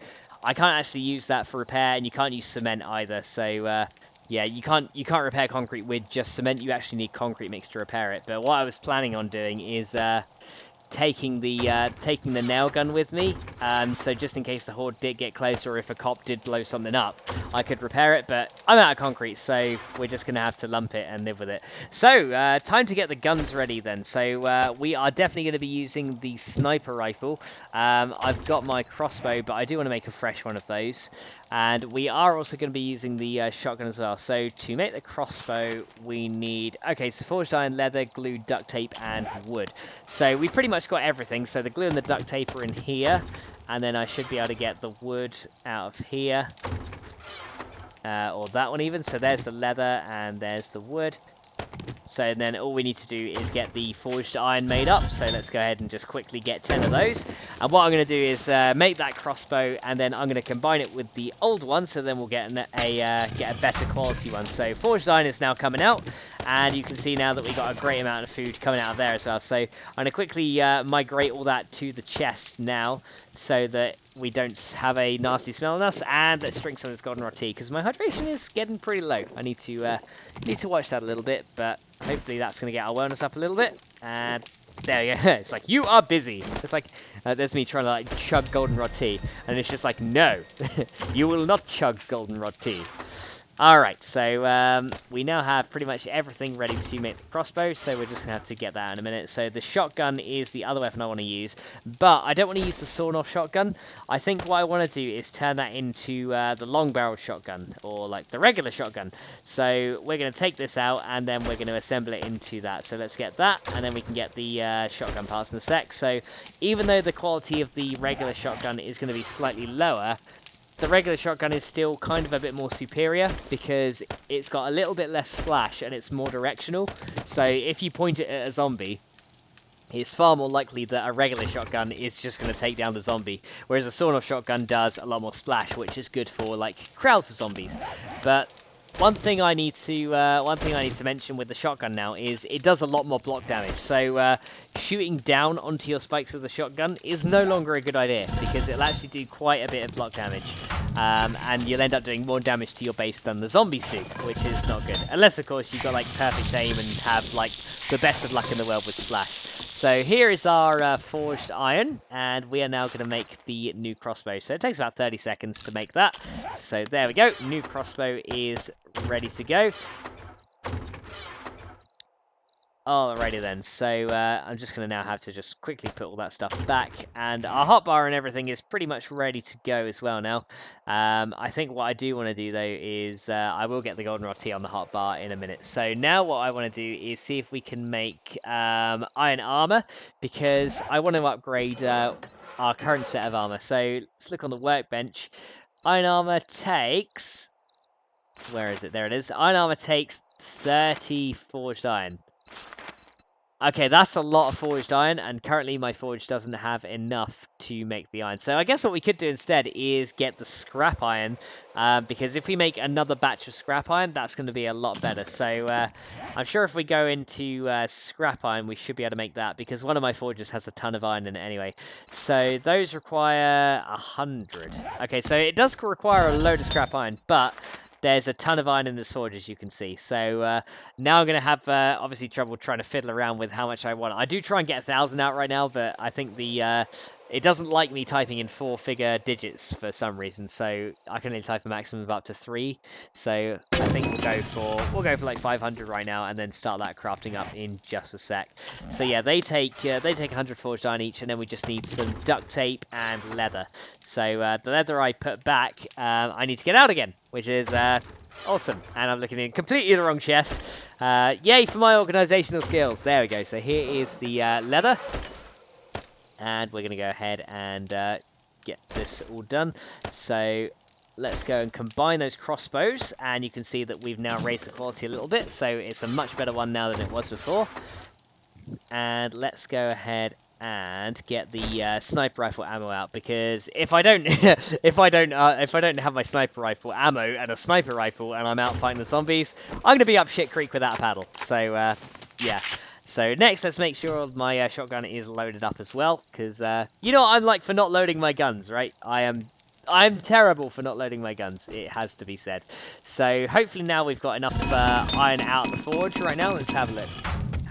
I can't actually use that for repair, and you can't use cement either. So yeah, you can't repair concrete with just cement. You actually need concrete mix to repair it. But what I was planning on doing is taking the nail gun with me, so just in case the Horde did get close or if a cop did blow something up, I could repair it, but I'm out of concrete, so we're just going to have to lump it and live with it. So, time to get the guns ready then. So, we are definitely going to be using the sniper rifle. I've got my crossbow, but I do want to make a fresh one of those. And we are also going to be using the shotgun as well. So, to make the crossbow, we need... Okay, so forged iron, leather, glue, duct tape, and wood. So, we pretty much got everything. So, the glue and the duct tape are in here. And then I should be able to get the wood out of here. Or that one even. So, there's the leather and there's the wood. So then all we need to do is get the forged iron made up. So let's go ahead and just quickly get 10 of those. And what I'm going to do is make that crossbow, and then I'm going to combine it with the old one. So then we'll get a better quality one. So forged iron is now coming out, and you can see now that we got a great amount of food coming out of there as well. So I'm going to quickly migrate all that to the chest now, so that we don't have a nasty smell on us. And let's drink some of this goldenrod tea, because my hydration is getting pretty low. I need to watch that a little bit, but hopefully that's going to get our wellness up a little bit. And there you go. It's like, you are busy. It's like, there's me trying to like chug goldenrod tea, and it's just like, no, you will not chug goldenrod tea. Alright, so we now have pretty much everything ready to make the crossbow, so we're just going to have to get that in a minute. So the shotgun is the other weapon I want to use, but I don't want to use the sawn-off shotgun. I think what I want to do is turn that into the long-barrel shotgun, or like the regular shotgun. So we're going to take this out, and then we're going to assemble it into that. So let's get that, and then we can get the shotgun parts in a sec. So even though the quality of the regular shotgun is going to be slightly lower, the regular shotgun is still kind of a bit more superior, because it's got a little bit less splash and it's more directional. So if you point it at a zombie, it's far more likely that a regular shotgun is just going to take down the zombie, whereas a sawn-off shotgun does a lot more splash, which is good for like crowds of zombies. But one thing I need to mention with the shotgun now is it does a lot more block damage. So shooting down onto your spikes with a shotgun is no longer a good idea, because it'll actually do quite a bit of block damage, and you'll end up doing more damage to your base than the zombies do, which is not good. Unless, of course, you've got like perfect aim and have like the best of luck in the world with splash. So here is our forged iron, and we are now going to make the new crossbow. So it takes about 30 seconds to make that. So there we go. New crossbow is ready to go. Alrighty then, so I'm just going to now have to just quickly put all that stuff back, and our hotbar and everything is pretty much ready to go as well now. I think what I do want to do though is I will get the goldenrod tea on the hotbar in a minute. So now what I want to do is see if we can make iron armor, because I want to upgrade our current set of armor. So let's look on the workbench. Iron armor takes... Where is it? There it is. Iron armor takes 30 forged iron. Okay, that's a lot of forged iron, and currently my forge doesn't have enough to make the iron. So I guess what we could do instead is get the scrap iron, because if we make another batch of scrap iron, that's going to be a lot better. So I'm sure if we go into scrap iron, we should be able to make that, because one of my forges has a ton of iron in it anyway. So those require 100. Okay, so it does require a load of scrap iron, but there's a ton of iron in this forge, as you can see. So now I'm going to have, obviously, trouble trying to fiddle around with how much I want. I do try and get 1,000 out right now, but I think it doesn't like me typing in 4-figure digits for some reason. So I can only type a maximum of up to 3. So I think we'll go for like 500 right now, and then start that crafting up in just a sec. So yeah, they take 100 forged iron each, and then we just need some duct tape and leather. So the leather I put back, I need to get out again, which is awesome. And I'm looking in completely the wrong chest. Yay for my organizational skills. There we go. So here is the leather. And we're going to go ahead and get this all done. So let's go and combine those crossbows. And you can see that we've now raised the quality a little bit. So it's a much better one now than it was before. And let's go ahead and get the sniper rifle ammo out, because if I don't have my sniper rifle ammo and a sniper rifle and I'm out fighting the zombies, I'm gonna be up shit creek without a paddle. So yeah. So next, let's make sure my shotgun is loaded up as well, because you know what I'm like for not loading my guns, right? I'm terrible for not loading my guns, it has to be said. So hopefully now we've got enough iron out of the forge right now. Let's have a look.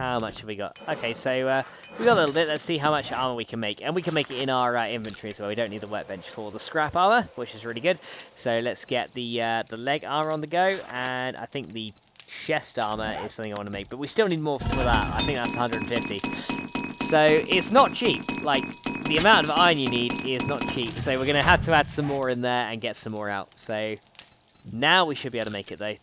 How much have we got? Okay, so we got a little bit. Let's see how much armor we can make. And we can make it in our inventory as well. We don't need the workbench for the scrap armor, which is really good. So let's get the leg armor on the go. And I think the chest armor is something I want to make. But we still need more for that. I think that's 150. So it's not cheap. Like, the amount of iron you need is not cheap. So we're going to have to add some more in there and get some more out. So now we should be able to make it, though.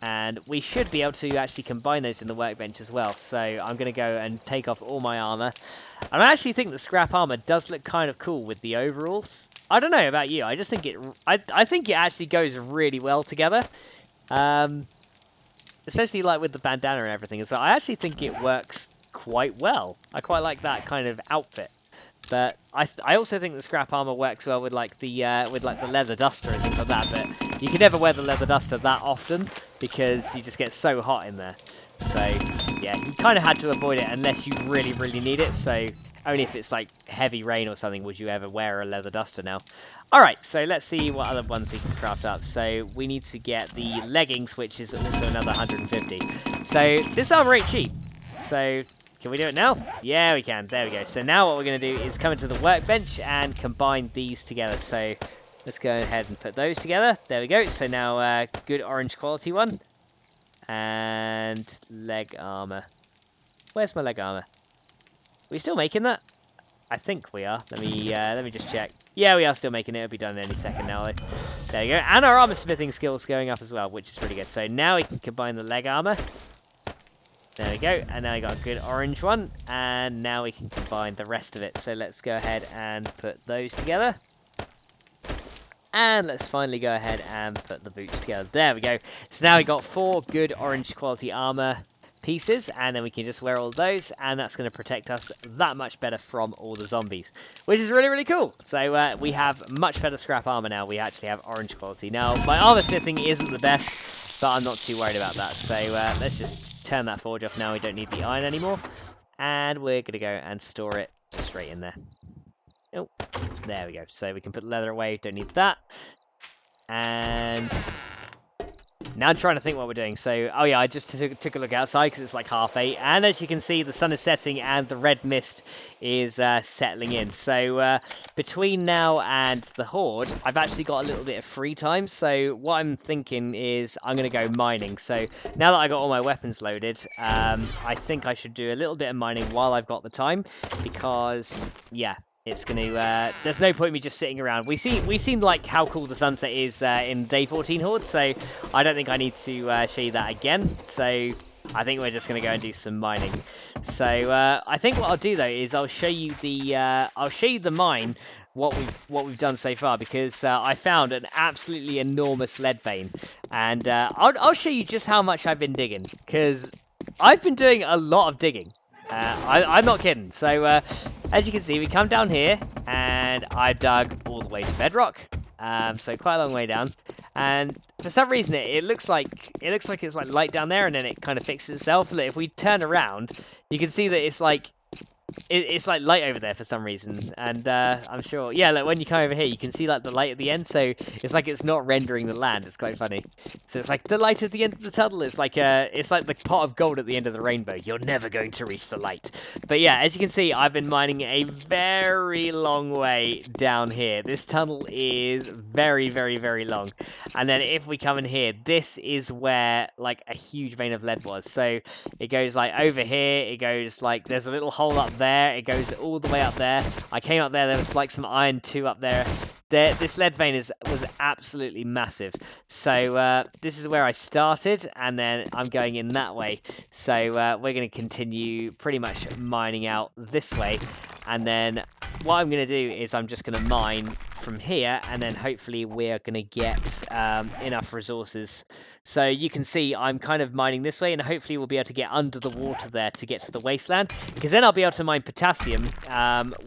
And we should be able to actually combine those in the workbench as well. So I'm going to go and take off all my armor. And I actually think the scrap armor does look kind of cool with the overalls. I don't know about you. I just think I think it actually goes really well together. Especially like with the bandana and everything as well. I actually think it works quite well. I quite like that kind of outfit. But I also think the scrap armor works well with like the leather duster and things like that. But you can never wear the leather duster that often because you just get so hot in there. So yeah, you kind of had to avoid it unless you really, really need it. So only if it's like heavy rain or something would you ever wear a leather duster now. All right, so let's see what other ones we can craft up. So we need to get the leggings, which is also another 150. So this armor ain't cheap. So can we do it now? Yeah, we can. There we go. So now what we're going to do is come into the workbench and combine these together. So let's go ahead and put those together. There we go. So now good orange quality one. And leg armor. Where's my leg armor? Are we still making that? I think we are. Let me just check. Yeah, we are still making it. It'll be done any second now. There you go. And our armor smithing skills going up as well, which is really good. So now we can combine the leg armor. There we go, and now we got a good orange one, and now we can combine the rest of it. So let's go ahead and put those together. And let's finally go ahead and put the boots together. There we go. So now we got 4 good orange quality armor pieces, and then we can just wear all those, and that's going to protect us that much better from all the zombies, which is really, really cool. So we have much better scrap armor now. We actually have orange quality. Now, my armor smithing isn't the best, but I'm not too worried about that. So let's just turn that forge off now. We don't need the iron anymore, and we're gonna go and store it straight in there. Oh, there we go. So we can put leather away, don't need that. And now I'm trying to think what we're doing. So, oh yeah, I just took a look outside because it's like 8:30, and as you can see, the sun is setting and the red mist is settling in. So between now and the Horde, I've actually got a little bit of free time. So what I'm thinking is I'm going to go mining. So now that I got all my weapons loaded, I think I should do a little bit of mining while I've got the time, because yeah, it's going to, there's no point in me just sitting around. We've seen like how cool the sunset is in day 14 Horde, so I don't think I need to show you that again. So I think we're just going to go and do some mining. So I think what I'll do though is I'll show you the mine, what we've done so far, because I found an absolutely enormous lead vein, and I'll show you just how much I've been digging, because I've been doing a lot of digging. I'm not kidding. So as you can see, we come down here, and I've dug all the way to bedrock. So quite a long way down. And for some reason, it looks like it's like light down there, and then it kind of fixes itself. If we turn around, you can see that it's like light over there for some reason. And I'm sure, yeah, like when you come over here, you can see like the light at the end. So it's like it's not rendering the land. It's quite funny. So it's like the light at the end of the tunnel. It's like the pot of gold at the end of the rainbow. You're never going to reach the light. But yeah, as you can see, I've been mining a very long way down here. This tunnel is very, very, very long. And then if we come in here, this is where like a huge vein of lead was. So it goes like over here. It goes like there's a little hole up there. It goes all the way up there. I came up there. There was like some iron 2 up there. This lead vein was absolutely massive. So this is where I started, and then I'm going in that way. So we're going to continue pretty much mining out this way, and then what I'm going to do is I'm just going to mine from here, and then hopefully we're going to get enough resources. So you can see I'm kind of mining this way, and hopefully we'll be able to get under the water there to get to the wasteland, because then I'll be able to mine potassium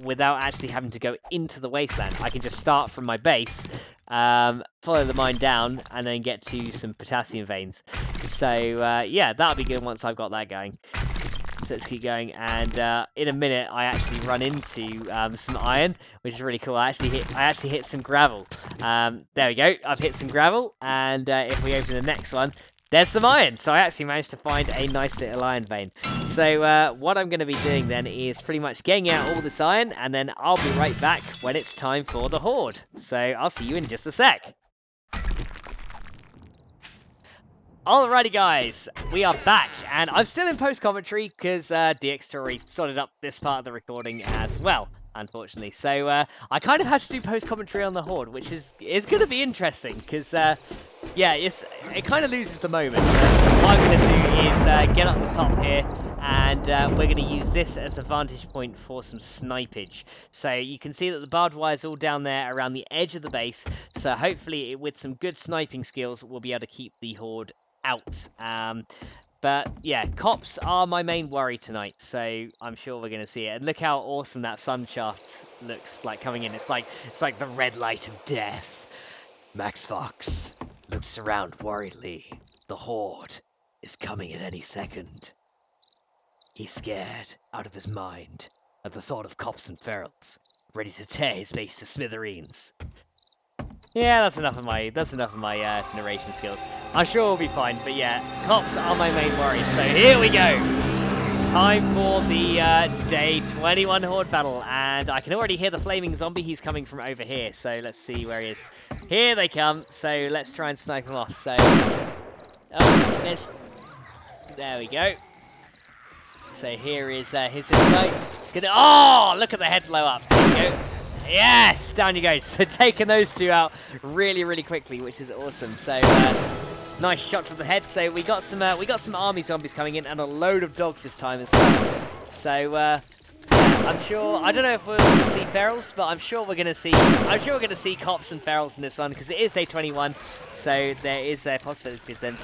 without actually having to go into the wasteland. I can just start from my base, follow the mine down, and then get to some potassium veins. So yeah, that'll be good once I've got that going. So let's keep going, and in a minute I actually run into some iron, which is really cool. I actually hit some gravel. There we go. I've hit some gravel, and if we open the next one, There's some iron, so I actually managed to find a nice little iron vein. So what I'm going to be doing then is pretty much getting out all this iron, and then I'll be right back when it's time for the Horde. So I'll see you in just a sec. Alrighty guys, we are back, and I'm still in post-commentary because DX already sorted up this part of the recording as well, unfortunately. So I kind of had to do post-commentary on the Horde, which is going to be interesting because, yeah, it kind of loses the moment. What I'm going to do is get up the top here, and we're going to use this as a vantage point for some snipage. So you can see that the barbed wire is all down there around the edge of the base, so hopefully with some good sniping skills we'll be able to keep the Horde out. But yeah, cops are my main worry tonight, so I'm sure we're going to see it. And look how awesome that sun shaft looks like coming in. It's like the red light of death. Max Fox looks around worriedly. The Horde is coming at any second. He's scared out of his mind at the thought of cops and ferals, ready to tear his base to smithereens. Yeah, that's enough of my narration skills. I'm sure we'll be fine, but yeah, cops are my main worry. So here we go. Time for the day 21 Horde battle, and I can already hear the flaming zombie. He's coming from over here, so let's see where he is. Here they come. So let's try and snipe him off. So, there we go. So here is his guy. Oh, look at the head blow up. There we go. Yes, down you go. So taking those two out really, really quickly, which is awesome. So nice shot to the head. So we got some army zombies coming in and a load of dogs this time as well. So yeah, I'm sure. I don't know if we're going to see ferals, but I'm sure we're going to see cops and ferals in this one because it is day 21. So there is a possibility of them.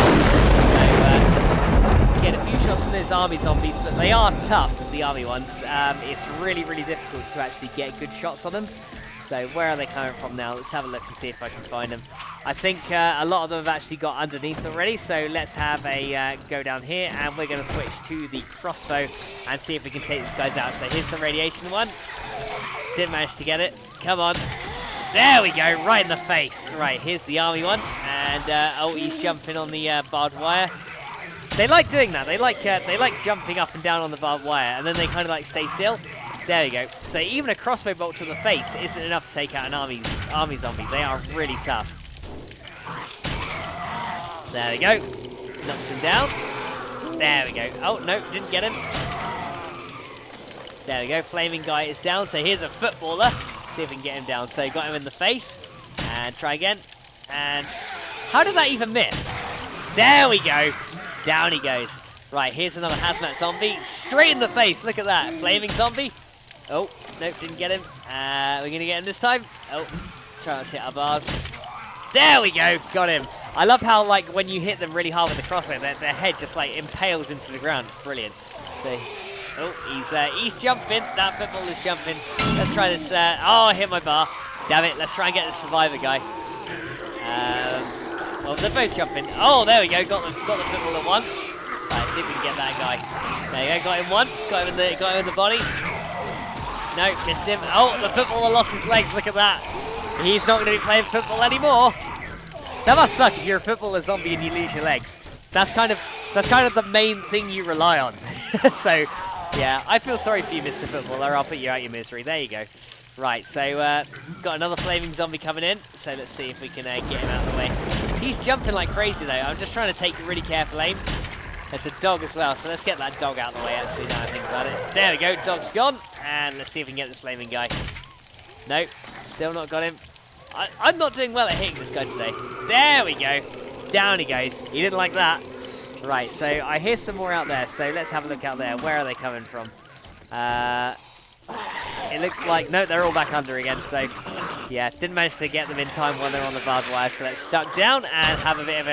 Get a few shots on those army zombies, but they are tough, the army ones. It's really, really difficult to actually get good shots on them. So where are they coming from now? Let's have a look and see if I can find them. I think a lot of them have actually got underneath already, so let's have a go down here, and we're going to switch to the crossbow and see if we can take these guys out. So here's the radiation one. Didn't manage to get it. Come on. There we go, right in the face. Right, here's the army one, and oh, he's jumping on the barbed wire. They like doing that. They like jumping up and down on the barbed wire, and then they kind of like stay still. There we go. So even a crossbow bolt to the face isn't enough to take out an army zombie. They are really tough. There we go. Knocks him down. There we go. Oh no, didn't get him. There we go. Flaming guy is down. So here's a footballer. See if we can get him down. So got him in the face, and try again. And how did that even miss? There we go. Down he goes. Right, here's another hazmat zombie. Straight in the face. Look at that. Flaming zombie. Oh, nope, didn't get him. We're going to get him this time. Oh, try not to hit our bars. There we go. Got him. I love how, like, when you hit them really hard with the crossbow, their head just, like, impales into the ground. It's brilliant. So, oh, he's jumping. That football is jumping. Let's try this. Oh, I hit my bar. Damn it. Let's try and get the survivor guy. Well, they're both jumping. Oh, there we go. Got the football at once. Right, see if we can get that guy. There you go. Got him once. Got him in the body. No, missed him. Oh, the footballer lost his legs. Look at that. He's not going to be playing football anymore. That must suck if you're a footballer zombie and you lose your legs. That's kind of the main thing you rely on. So, yeah, I feel sorry for you, Mr. Footballer. I'll put you out your misery. There you go. Right, so got another flaming zombie coming in. So let's see if we can get him out of the way. He's jumping like crazy though. I'm just trying to take really careful aim. There's a dog as well, so let's get that dog out of the way actually now I think about it. There we go, dog's gone. And let's see if we can get this flaming guy. Nope, still not got him. I'm not doing well at hitting this guy today. There we go. Down he goes. He didn't like that. Right, so I hear some more out there, so let's have a look out there. Where are they coming from? It looks like, no, they're all back under again, so yeah, didn't manage to get them in time when they're on the barbed wire, so let's duck down and have a bit of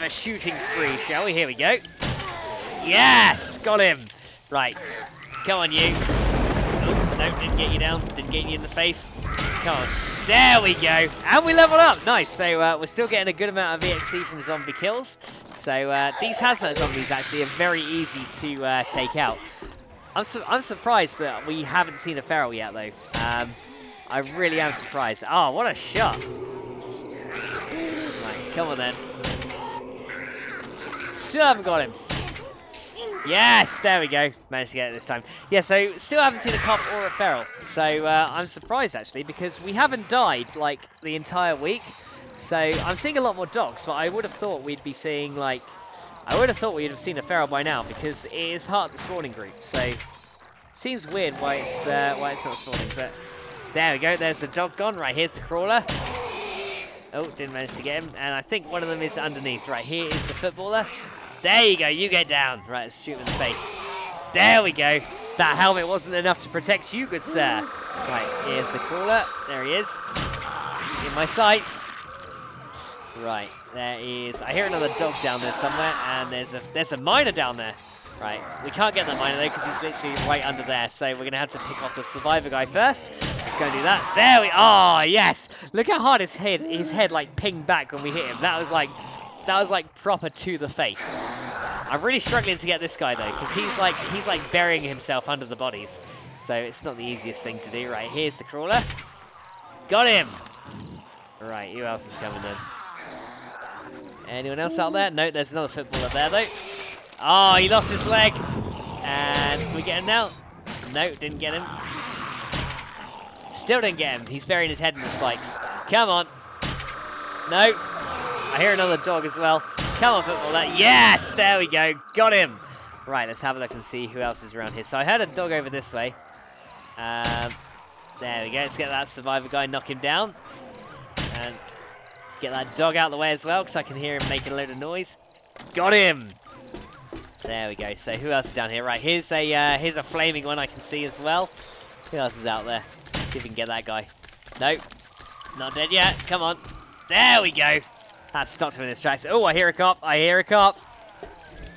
a shooting spree, shall we? Here we go. Yes, got him. Right, come on you. Oh, no, didn't get you down, didn't get you in the face. Come on. There we go, and we leveled up. Nice. So we're still getting a good amount of EXP from zombie kills. So these hazmat zombies actually are very easy to take out. I'm surprised that we haven't seen a feral yet, though. I really am surprised. Oh, what a shot! Right, come on then. Still haven't got him. Yes, there we go. Managed to get it this time. Yeah, so still haven't seen a cop or a feral. So I'm surprised actually because we haven't died like the entire week. So I'm seeing a lot more dogs, but I would have thought we'd be seeing like I would have thought we'd have seen a feral by now because it is part of the spawning group. So seems weird why it's not spawning, but there we go. There's the dog gone. Right, here's the crawler. Oh, didn't manage to get him. And I think one of them is underneath. Right, here is the footballer. There you go, you get down. Right, let's shoot him in the face. There we go. That helmet wasn't enough to protect you, good sir. Right, here's the crawler. There he is. In my sights. Right, there is... I hear another dog down there somewhere, and there's a miner down there. Right, we can't get that miner though, because he's literally right under there, so we're going to have to pick off the survivor guy first. Let's go and do that. There we... Oh, yes! Look how hard his head like pinged back when we hit him. That was like proper to the face. I'm really struggling to get this guy though, because he's like burying himself under the bodies. So it's not the easiest thing to do. Right, here's the crawler. Got him! Right, who else is coming then? Anyone else out there? No, there's another footballer there though. Oh, he lost his leg. And can we get him now? No, didn't get him. Still didn't get him. He's burying his head in the spikes. Come on. No. I hear another dog as well. Come on, footballer. Yes! There we go. Got him. Right, let's have a look and see who else is around here. So I heard a dog over this way. There we go. Let's get that survivor guy, knock him down. And get that dog out of the way as well, because I can hear him making a load of noise. Got him! There we go. So who else is down here? Right, here's a flaming one I can see as well. Who else is out there? See if we can get that guy. Nope. Not dead yet. Come on. There we go. That stopped him in his tracks. Oh, I hear a cop. I hear a cop.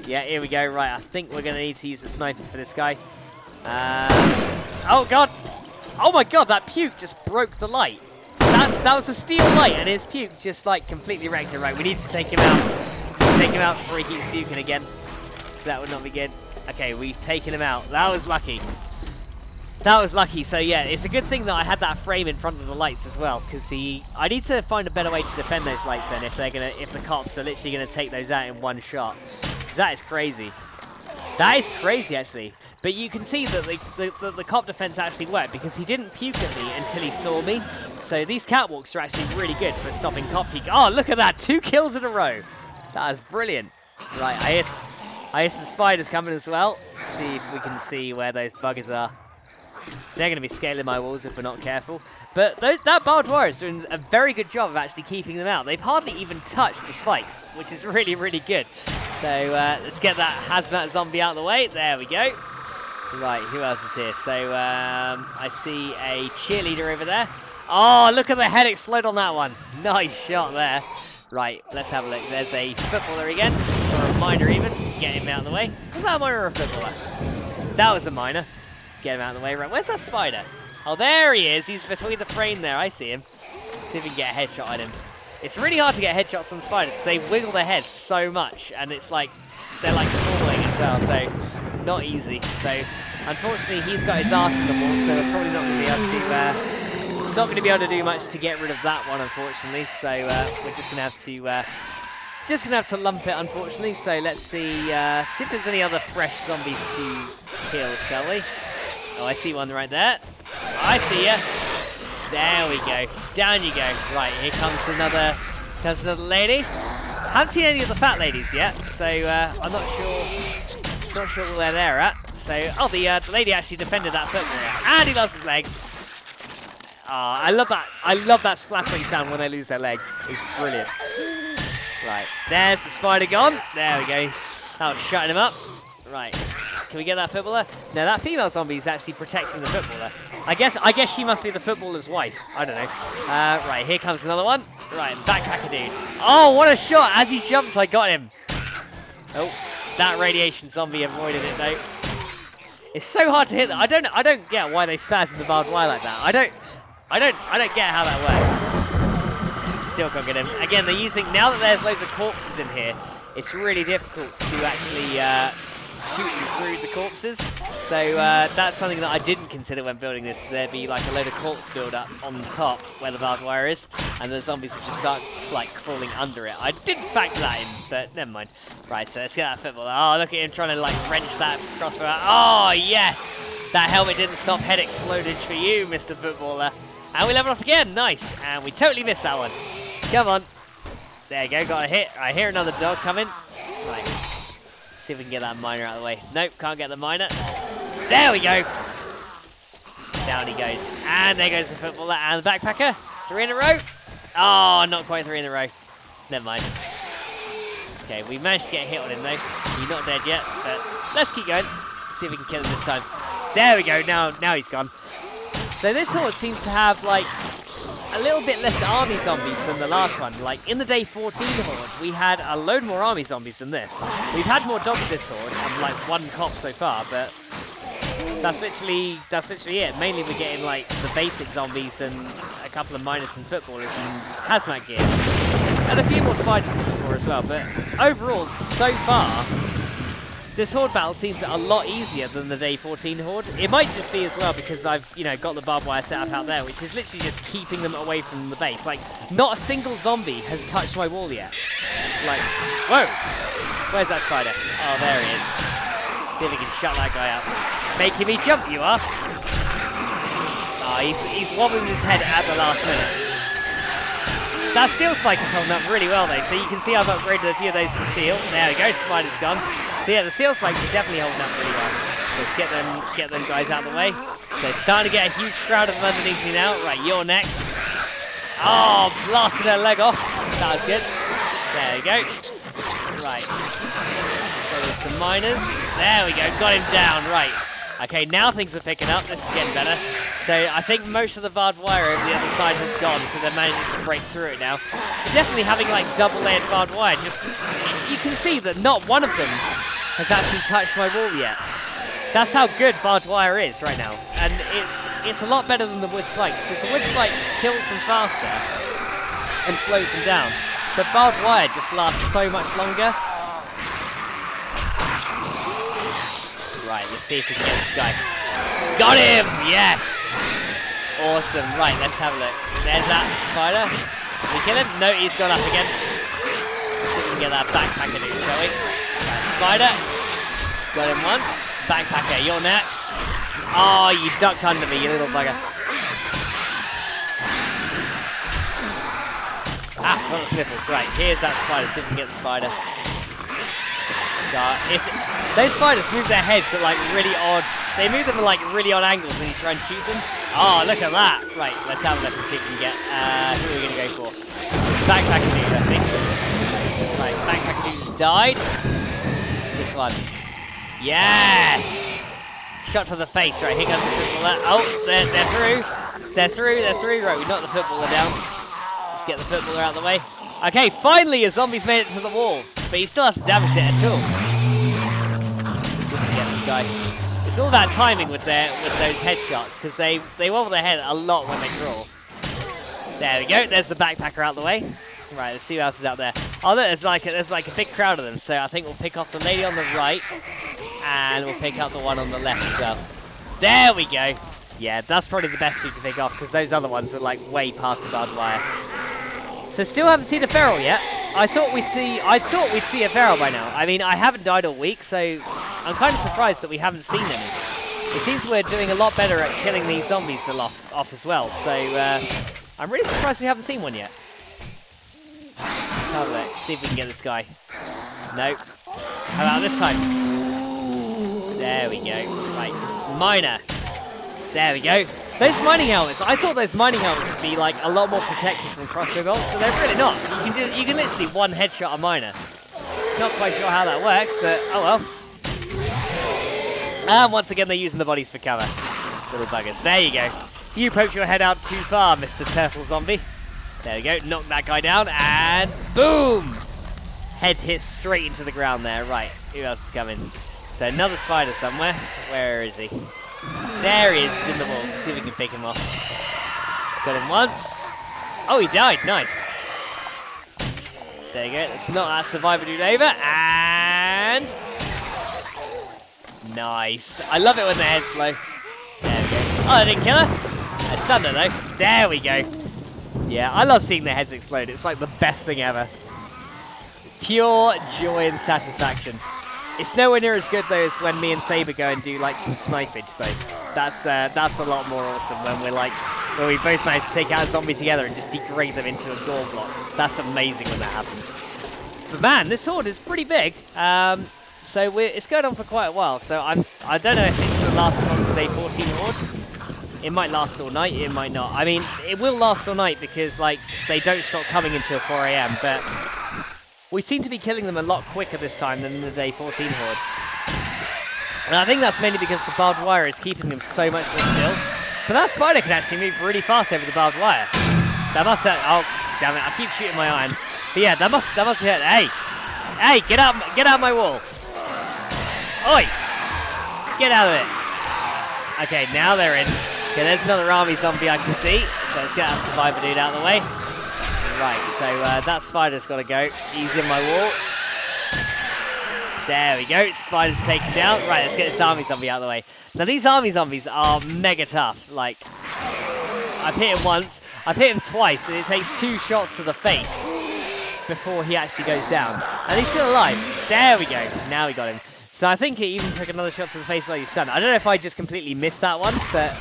Yeah, here we go. Right, I think we're going to need to use the sniper for this guy. Oh, God. Oh, my God. That puke just broke the light. That was a steel light, and his puke just, like, completely wrecked it. Right, we need to take him out. Take him out before he keeps puking again. So that would not be good. Okay, we've taken him out. That was lucky. That was lucky. So yeah, it's a good thing that I had that frame in front of the lights as well, because I need to find a better way to defend those lights then if the cops are literally gonna take those out in one shot. Because that is crazy. That is crazy actually. But you can see that the cop defense actually worked because he didn't puke at me until he saw me. So these catwalks are actually really good for stopping cop puke. Oh, look at that! 2 kills in a row. That is brilliant. Right, I hear some spiders coming as well. Let's see if we can see where those buggers are. So they're going to be scaling my walls if we're not careful. But that barbed wire is doing a very good job of actually keeping them out. They've hardly even touched the spikes, which is really, really good. So let's get that hazmat zombie out of the way. There we go. Right, who else is here? So I see a cheerleader over there. Oh, look at the head explode on that one. Nice shot there. Right, let's have a look. There's a footballer again, or a miner even. Get him out of the way. Was that a miner or a footballer? That was a miner. Get him out of the way. Right, where's that spider? Oh, there he is. He's between the frame there. I see him. See if we can get a headshot at him. It's really hard to get headshots on spiders because they wiggle their heads so much, and it's like they're like falling as well. So not easy. So unfortunately, he's got his arse in the wall, so we're probably not going to be able to. Not going to be able to do much to get rid of that one, unfortunately. So we're just going to have to lump it, unfortunately. So let's see if there's any other fresh zombies to kill, shall we? Oh, I see one right there. I see ya. There we go. Down you go. Right, here comes another lady. Haven't seen any of the fat ladies yet, so I'm not sure where they're at. So, oh, the lady actually defended that footballer, and he lost his legs. Oh, I love that splattering sound when they lose their legs. It's brilliant. Right, there's the spider gone. There we go. That was shutting him up. Right, can we get that footballer? No, that female zombie is actually protecting the footballer. I guess she must be the footballer's wife. I don't know. Right, here comes another one. Right, backpacker dude. Oh, what a shot! As he jumped, I got him. Oh, that radiation zombie avoided it though. It's so hard to hit them. I don't get why they spaz in the barbed wire like that. I don't get how that works. Still can't get him. Again, they're using, now that there's loads of corpses in here, it's really difficult to actually shooting through the corpses. So that's something that I didn't consider when building this. There'd be like a load of corpse build up on the top where the barbed wire is, and the zombies would just start like crawling under it. I didn't factor that in, but never mind. Right, so let's get that football. Oh, look at him trying to like wrench that crossbow out. Oh, yes! That helmet didn't stop head explodage for you, Mr. Footballer. And we level up again, nice. And we totally missed that one. Come on. There you go, got a hit. I hear another dog coming. Right. See if we can get that miner out of the way. Nope, can't get the miner. There we go. Down he goes. And there goes the footballer and the backpacker. 3 in a row. Oh, not quite 3 in a row. Never mind. Okay, we managed to get a hit on him though. He's not dead yet, but let's keep going. See if we can kill him this time. There we go, now he's gone. So this horde seems to have like a little bit less army zombies than the last one. Like in the day 14 horde, we had a load more army zombies than this. We've had more dogs this horde and like 1 cop so far, but that's literally it. Mainly we're getting like the basic zombies and a couple of miners and footballers and hazmat gear. And a few more spiders than before as well, but overall, so far, this horde battle seems a lot easier than the day 14 horde. It might just be as well because I've, got the barbed wire set up out there, which is literally just keeping them away from the base. Like, not a single zombie has touched my wall yet. Like, whoa! Where's that spider? Oh, there he is. See if we can shut that guy out. Making me jump, you are! Oh, he's wobbling his head at the last minute. That steel spike is holding up really well though, so you can see I've upgraded a few of those to steel. There we go, spider's gone. So yeah, the steel spikes are definitely holding up really well. Let's get them guys out of the way. So it's starting to get a huge crowd of them underneath me now. Right, you're next. Oh, blasted her leg off. That was good. There we go. Right. So there's some miners. There we go, got him down, right. Okay, now things are picking up. This is getting better. So I think most of the barbed wire over the other side has gone, so they're managing to break through it now. Definitely having like double-layered barbed wire. You can see that not one of them has actually touched my wall yet. That's how good barbed wire is right now, and it's a lot better than the wood spikes because the wood spikes kills them faster and slows them down, but barbed wire just lasts so much longer. Right, let's see if we can get this guy. Got him! Yes! Awesome. Right, let's have a look. There's that spider. Did we kill him? No, he's gone up again. Let's see if we can get that backpacker dude, shall we? Right, spider. Got him once. Backpacker, you're next. Oh, you ducked under me, you little bugger. Ah, got the sniffles. Right, here's that spider. See if we can get the spider. Those spiders move their heads at like really odd. They move them at like really odd angles when you try and shoot them. Oh, look at that! Right, let's have a look and see if we can get. Who are we going to go for? It's Backpacker Dude, I think. Right, Backpacker Dude's died. This one. Yes! Shot to the face. Right, here comes the footballer. Oh, they're through. They're through. Right, we knocked the footballer down. Let's get the footballer out of the way. Okay, finally a zombie's made it to the wall, but he still hasn't damaged it at all. Let's get this guy. It's all that timing with those headshots because they wobble their head a lot when they crawl. There we go. There's the backpacker out of the way. Right, let's see who else is out there. Oh, look, there's like a big crowd of them. So I think we'll pick off the lady on the right, and we'll pick up the one on the left as well. There we go. Yeah, that's probably the best feat to pick off because those other ones are like way past the barbed wire. So still haven't seen a feral yet. I thought we'd see a feral by now. I mean, I haven't died all week, so I'm kind of surprised that we haven't seen any. It seems we're doing a lot better at killing these zombies off as well. So I'm really surprised we haven't seen one yet. Let's have a look. See if we can get this guy. Nope. How about this time? There we go. Right, miner. There we go. Those mining helmets, I thought those mining helmets would be like a lot more protected from crossbow bolts, but they're really not. You can literally one headshot a miner. Not quite sure how that works, but oh well. And once again they're using the bodies for cover. Little buggers. There you go. You poked your head out too far, Mr. Turtle Zombie. There we go, knock that guy down, and boom! Head hits straight into the ground there. Right, who else is coming? So another spider somewhere. Where is he? There he is, he's in the wall. Let's see if we can pick him off. Got him once. Oh, he died, nice. There you go, let's knock that survivor dude over, and Nice. I love it when the heads blow. There we go. Oh, I didn't kill her. I stunned her though. There we go. Yeah, I love seeing the heads explode. It's like the best thing ever. Pure joy and satisfaction. It's nowhere near as good though as when me and Saber go and do like some snipage though. That's a lot more awesome when when we both manage to take out a zombie together and just degrade them into a door block. That's amazing when that happens. But man, this horde is pretty big. So it's going on for quite a while. So I don't know if it's going to last as long as day 14 horde. It might last all night. It might not. I mean, it will last all night because like they don't stop coming until 4 AM. But we seem to be killing them a lot quicker this time than the day 14 horde. And I think that's mainly because the barbed wire is keeping them so much more still. But that spider can actually move really fast over the barbed wire. That must have... Oh, damn it. I keep shooting my iron. But yeah, that must be hurt. Hey! Hey, get out my wall. Oi! Get out of it. Okay, now they're in. Okay, there's another army zombie I can see. So let's get that survivor dude out of the way. Right, so that spider's got to go. He's in my wall. There we go. Spider's taken down. Right, let's get this army zombie out of the way. Now, these army zombies are mega tough. Like, I've hit him once. I've hit him twice, and it takes 2 shots to the face before he actually goes down. And he's still alive. There we go. Now we got him. So I think he even took another shot to the face while he was stunned. I don't know if I just completely missed that one, but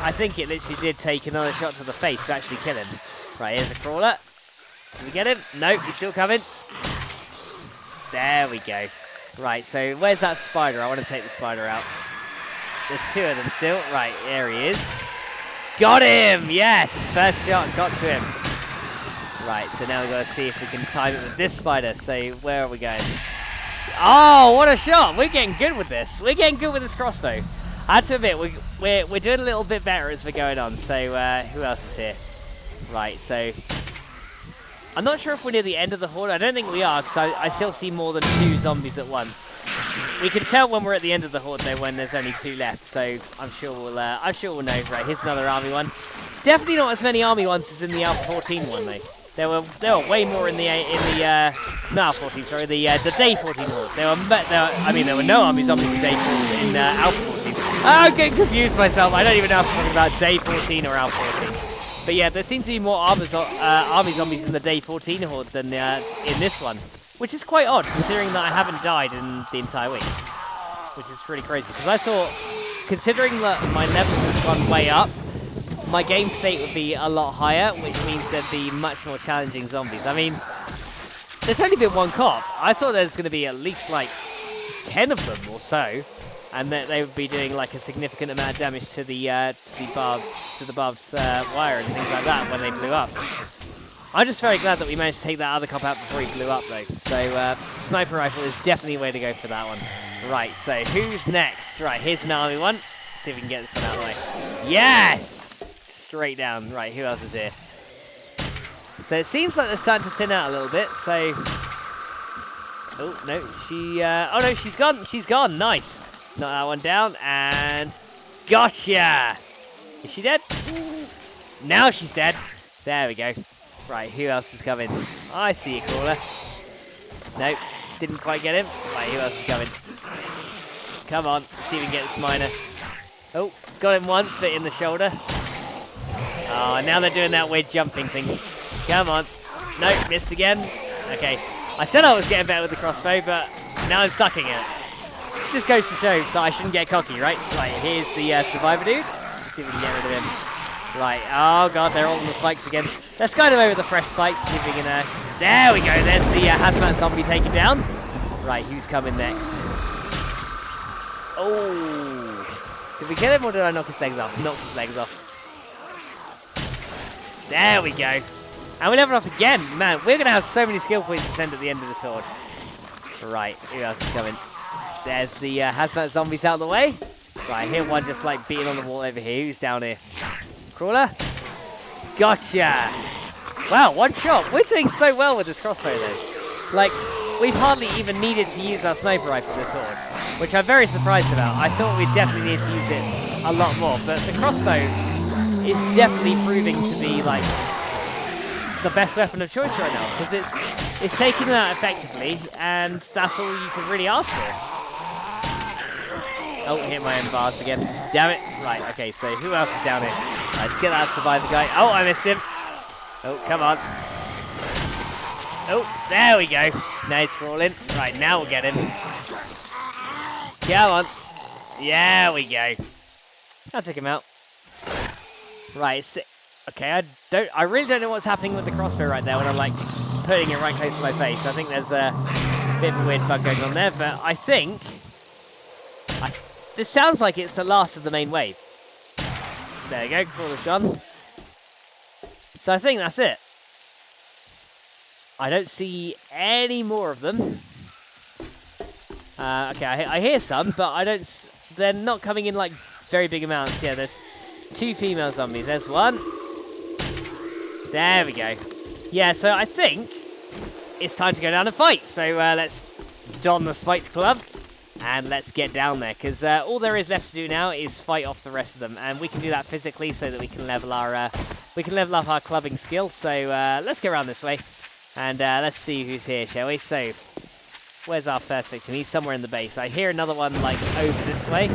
I think it literally did take another shot to the face to actually kill him. Right, here's the crawler. Did we get him? Nope, he's still coming. There we go. Right, so where's that spider? I want to take the spider out. There's 2 of them still. Right, there he is. Got him! Yes! First shot, got to him. Right, so now we've got to see if we can time it with this spider. So, where are we going? Oh, what a shot! We're getting good with this. We're getting good with this crossbow. I have to admit, we're doing a little bit better as we're going on. So, who else is here? Right, so... I'm not sure if we're near the end of the horde. I don't think we are, because I still see more than 2 zombies at once. We can tell when we're at the end of the horde, though, when there's only 2 left. So I'm sure we'll know. Right, here's another army one. Definitely not as many army ones as in the Alpha 14 one, though. There were way more in the no 14, sorry, the day 14 horde. There were no army zombies in day 14 in Alpha 14. I'm getting confused myself. I don't even know if I'm talking about day 14 or Alpha 14. But yeah, there seems to be more army zombies in the day 14 horde than in this one. Which is quite odd, considering that I haven't died in the entire week. Which is pretty crazy, because I thought, considering that my level has gone way up, my game state would be a lot higher, which means there'd be much more challenging zombies. I mean, there's only been 1 cop. I thought there's going to be at least like 10 of them or so. And that they would be doing like a significant amount of damage to the barbed wire and things like that when they blew up. I'm just very glad that we managed to take that other cop out before he blew up though. So sniper rifle is definitely a way to go for that one. Right, so who's next? Right, here's an army one. Let's see if we can get this one out of the way. Yes! Straight down. Right, who else is here? So it seems like they're starting to thin out a little bit. So, oh no, oh no, she's gone. She's gone. Nice. Knock that one down, and gotcha! Is she dead? Now she's dead. There we go. Right, who else is coming? I see a crawler. Nope, didn't quite get him. Right, who else is coming? Come on, let's see if we can get this miner. Oh, got him once, but in the shoulder. Oh, now they're doing that weird jumping thing. Come on. Nope, missed again. Okay, I said I was getting better with the crossbow, but now I'm sucking at it. Just goes to show that I shouldn't get cocky, right? Right, here's the survivor dude. Let's see if we can get rid of him. Right, oh god, they're all on the spikes again. Let's guide him over the fresh spikes, see if we can, there we go, there's the hazmat zombie taken down. Right, who's coming next? Oh, did we kill him or did I knock his legs off? Knocked his legs off. There we go. And we level up again. Man, we're going to have so many skill points to spend at the end of this horde. Right, who else is coming? There's the hazmat zombies out of the way. Right, here one just like beating on the wall over here. Who's down here? Crawler? Gotcha! Wow, 1 shot. We're doing so well with this crossbow though. Like, we've hardly even needed to use our sniper rifle this horde, which I'm very surprised about. I thought we'd definitely need to use it a lot more, but the crossbow is definitely proving to be like the best weapon of choice right now, because it's taking them out effectively, and that's all you can really ask for. Oh, hit my own bars again. Damn it. Right, okay, so who else is down here? Right, let's get that survivor guy. Oh, I missed him. Oh, come on. Oh, there we go. Nice crawling. Right, now we'll get him. Come on. Yeah, we go. I took him out. Right, so, okay, I really don't know what's happening with the crossbow right there when I'm like putting it right close to my face. I think there's a bit of a weird bug going on there, but I think this sounds like it's the last of the main wave. There you go, crawler's gone. So I think that's it. I don't see any more of them. Okay, I hear some, but I don't. They're not coming in like very big amounts. Yeah, there's 2 female zombies. There's one. There we go. Yeah, so I think it's time to go down and fight. So let's don the spiked club and let's get down there, because all there is left to do now is fight off the rest of them, and we can do that physically so that we can level up our clubbing skill. So let's go around this way and let's see who's here, shall we? So where's our first victim? He's somewhere in the base. I hear another one like over this way.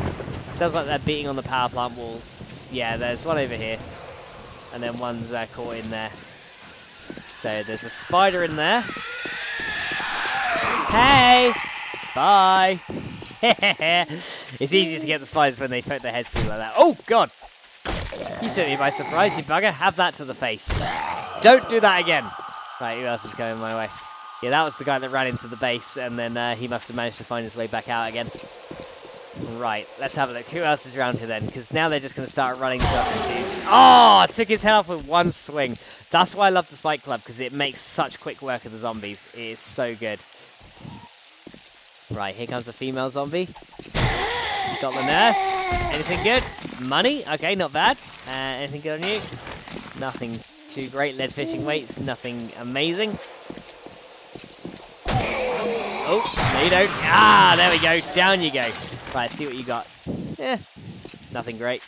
Sounds like they're beating on the power plant walls. Yeah, there's one over here, and then one's caught in there. So there's a spider in there. Hey! Bye! It's easy to get the spiders when they poke their heads through like that. Oh, God! You took me by surprise, you bugger. Have that to the face. Don't do that again. Right, who else is going my way? Yeah, that was the guy that ran into the base, and then he must have managed to find his way back out again. Right, let's have a look. Who else is around here then? Because now they're just going to start running to us. Oh, took his head off with one swing. That's why I love the Spike Club, because it makes such quick work of the zombies. It is so good. Right, here comes a female zombie. Got the nurse. Anything good? Money? Okay, not bad. Anything good on you? Nothing too great. Lead fishing weights. Nothing amazing. Oh, no you don't. Ah, there we go. Down you go. Right, see what you got. Eh, nothing great.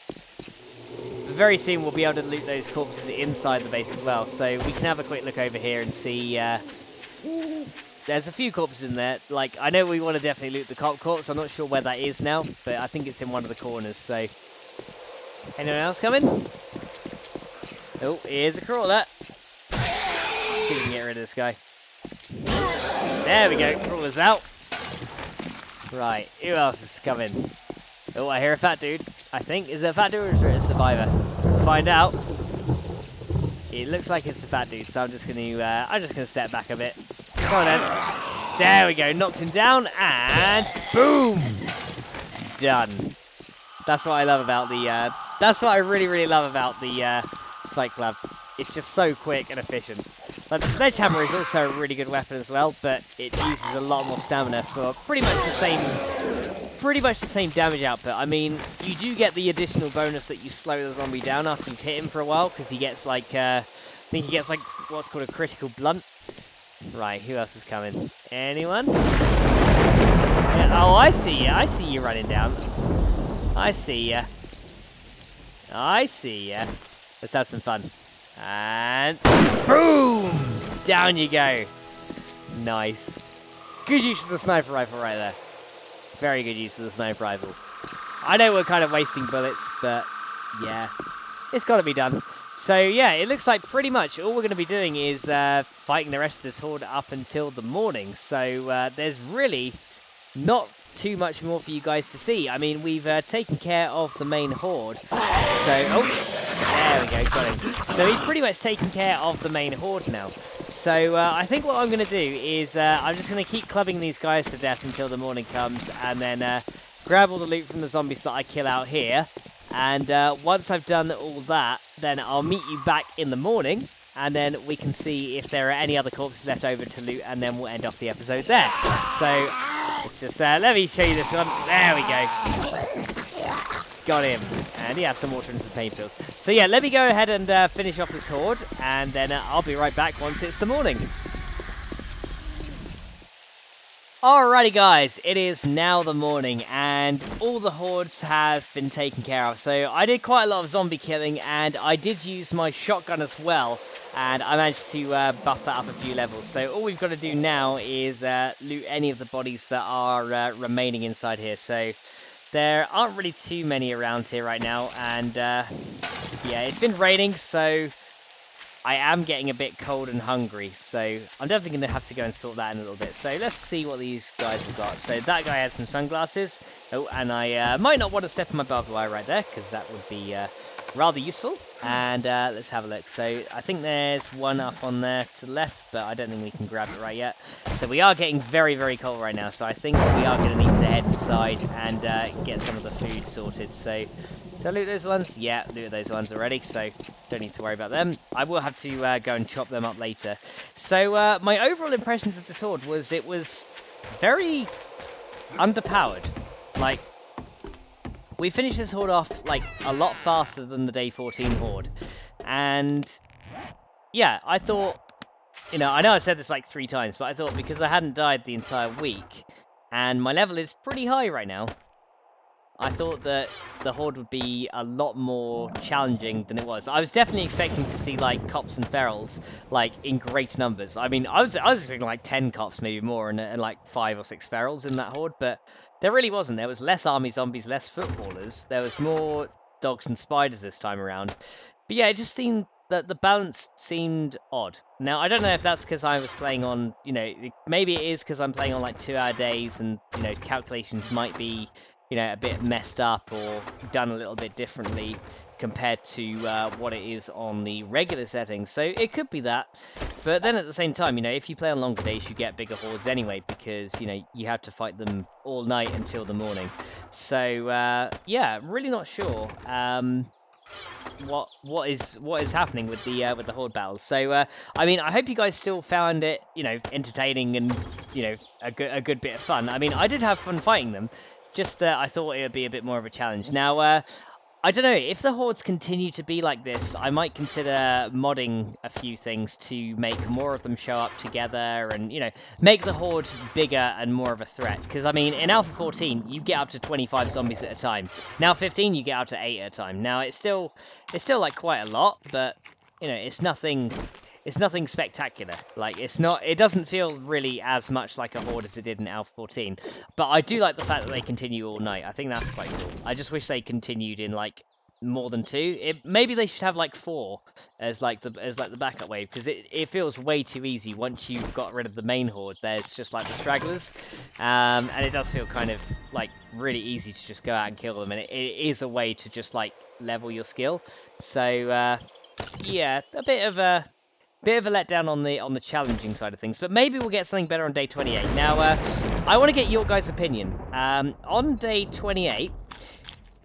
But very soon we'll be able to loot those corpses inside the base as well. So we can have a quick look over here and see... there's a few corpses in there. Like, I know we want to definitely loot the cop corpse. I'm not sure where that is now, but I think it's in one of the corners. So, anyone else coming? Oh, here's a crawler. Let's see if we can get rid of this guy. There we go, crawler's out. Right, who else is coming? Oh, I hear a fat dude, I think. Is it a fat dude or is it a survivor? We'll find out. It looks like it's a fat dude, so I'm just gonna step back a bit. Come on then. There we go, knocked him down, and boom! Done. That's what I love about the, that's what I really, really love about the Spike Club. It's just so quick and efficient. But the sledgehammer is also a really good weapon as well, but it uses a lot more stamina for pretty much the same damage output. I mean, you do get the additional bonus that you slow the zombie down after you've hit him for a while, because he gets like, I think he gets like what's called a critical blunt. Right, who else is coming? Anyone? Yeah, oh, I see ya. I see you running down. I see ya. I see ya. Let's have some fun. And boom! Down you go. Nice. Good use of the sniper rifle right there. Very good use of the sniper rifle. I know we're kind of wasting bullets, but yeah, it's got to be done. So yeah, it looks like pretty much all we're going to be doing is fighting the rest of this horde up until the morning. So there's really not too much more for you guys to see. I mean, we've taken care of the main horde. So, oh, there we go, got him. So we've pretty much taken care of the main horde now. So I think what I'm going to do is I'm just going to keep clubbing these guys to death until the morning comes, and then grab all the loot from the zombies that I kill out here. And once I've done all that, then I'll meet you back in the morning, and then we can see if there are any other corpses left over to loot, and then we'll end off the episode there. So let's just let me show you this one. There we go. Got him. And he has some water and some pain pills. So yeah, let me go ahead and finish off this horde, and then I'll be right back once it's the morning. Alrighty guys, it is now the morning, and all the hordes have been taken care of. So I did quite a lot of zombie killing, and I did use my shotgun as well, and I managed to buff that up a few levels. So all we've got to do now is loot any of the bodies that are remaining inside here. So There aren't really too many around here right now, and yeah, it's been raining, so I am getting a bit cold and hungry, so I'm definitely going to have to go and sort that in a little bit. So let's see what these guys have got. So that guy had some sunglasses. Oh, and I might not want to step on my barbed wire right there, because that would be rather useful. And let's have a look. So I think there's one up on there to the left, but I don't think we can grab it right yet. So we are getting very, very cold right now, so I think we are going to need to head inside and get some of the food sorted. So did I loot those ones? Yeah, looted those ones already, so don't need to worry about them. I will have to go and chop them up later. So my overall impressions of this horde was it was very underpowered. Like, we finished this horde off like a lot faster than the day 14 horde. And yeah, I thought, you know I said this like 3 times, but I thought because I hadn't died the entire week, and my level is pretty high right now, I thought that the horde would be a lot more challenging than it was. I was definitely expecting to see like cops and ferals like in great numbers. I mean, I was expecting like 10 cops, maybe more, and like 5 or 6 ferals in that horde, but there really wasn't. There was less army zombies, less footballers. There was more dogs and spiders this time around. But yeah, it just seemed that the balance seemed odd. Now, I don't know if that's because I was playing on, maybe it is because I'm playing on like 2-hour days, and calculations might be a bit messed up or done a little bit differently compared to what it is on the regular settings. So it could be that. But then at the same time, if you play on longer days, you get bigger hordes anyway, because, you have to fight them all night until the morning. So, yeah, really not sure what is happening with the horde battles. So, I mean, I hope you guys still found it, entertaining and, a good bit of fun. I mean, I did have fun fighting them. Just I thought it would be a bit more of a challenge. Now, I don't know, if the hordes continue to be like this, I might consider modding a few things to make more of them show up together and, make the horde bigger and more of a threat. Because, I mean, in Alpha 14, you get up to 25 zombies at a time. Now, 15, you get up to 8 at a time. Now, it's still like, quite a lot, but, it's nothing spectacular. Like, it doesn't feel really as much like a horde as it did in Alpha 14. But I do like the fact that they continue all night. I think that's quite cool. I just wish they continued in, like, more than 2. Maybe they should have, like, 4 as the backup wave, because it feels way too easy once you've got rid of the main horde. There's just, like, the stragglers. And it does feel kind of, like, really easy to just go out and kill them. And it is a way to just, like, level your skill. So, yeah, a bit of a letdown on the challenging side of things, but maybe we'll get something better on day 28. Now, I want to get your guys' opinion. On day 28,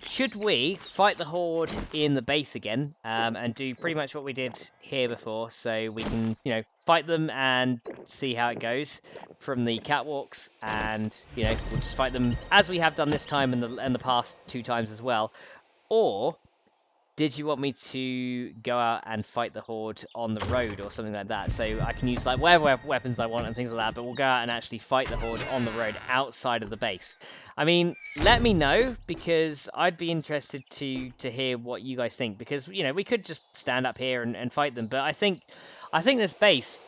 should we fight the horde in the base again, and do pretty much what we did here before, so we can, fight them and see how it goes from the catwalks, and, we'll just fight them as we have done this time and the past 2 times as well? Or did you want me to go out and fight the horde on the road or something like that? So I can use like whatever weapons I want and things like that, but we'll go out and actually fight the horde on the road outside of the base. I mean, let me know, because I'd be interested to hear what you guys think, because, we could just stand up here and fight them, but I think this base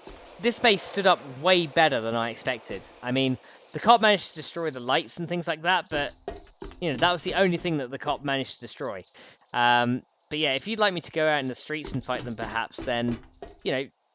stood up way better than I expected. I mean, the cop managed to destroy the lights and things like that, but, that was the only thing that the cop managed to destroy. But yeah, if you'd like me to go out in the streets and fight them, perhaps, then,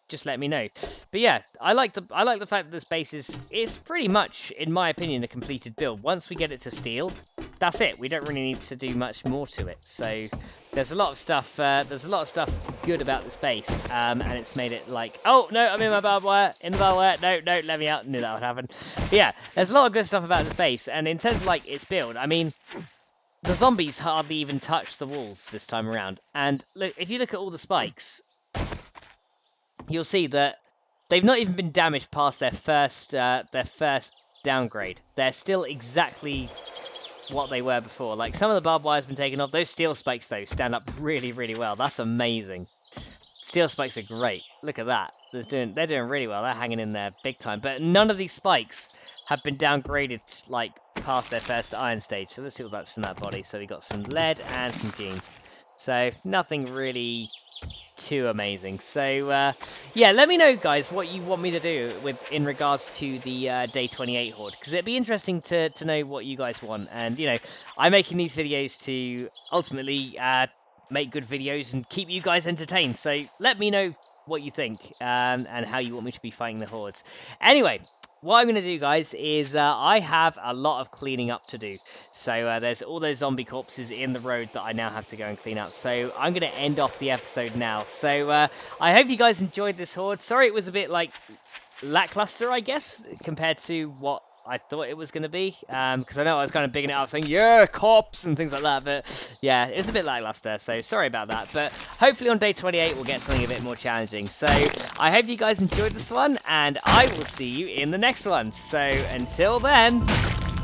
just let me know. But yeah, I like the fact that this base is pretty much, in my opinion, a completed build. Once we get it to steel, that's it. We don't really need to do much more to it. So there's a lot of stuff. Good about this base, and it's made it like, oh no, I'm in my barbed wire. In the barbed wire. No, let me out. Knew that would happen. But yeah, there's a lot of good stuff about this base, and in terms of like its build, I mean, the zombies hardly even touch the walls this time around. And look, if you look at all the spikes, you'll see that they've not even been damaged past their first downgrade. They're still exactly what they were before. Like, some of the barbed wire's been taken off. Those steel spikes, though, stand up really, really well. That's amazing. Steel spikes are great. Look at that. They're doing really well. They're hanging in there big time. But none of these spikes have been downgraded, like, past their first iron stage. So let's see what that's in that body. So we got some lead and some jeans. So nothing really too amazing. So yeah, let me know, guys, what you want me to do in regards to the day 28 horde, because it'd be interesting to know what you guys want. And you know, I'm making these videos to ultimately make good videos and keep you guys entertained. So let me know what you think and how you want me to be fighting the hordes. Anyway, what I'm going to do, guys, is I have a lot of cleaning up to do. So there's all those zombie corpses in the road that I now have to go and clean up. So I'm going to end off the episode now. So I hope you guys enjoyed this horde. Sorry it was a bit, like, lackluster, I guess, compared to what I thought it was going to be. Because I know I was kind of bigging it up, saying, yeah, cops and things like that. But yeah, it's a bit lackluster. So sorry about that. But hopefully on day 28, we'll get something a bit more challenging. So I hope you guys enjoyed this one, and I will see you in the next one. So until then,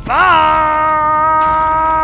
bye!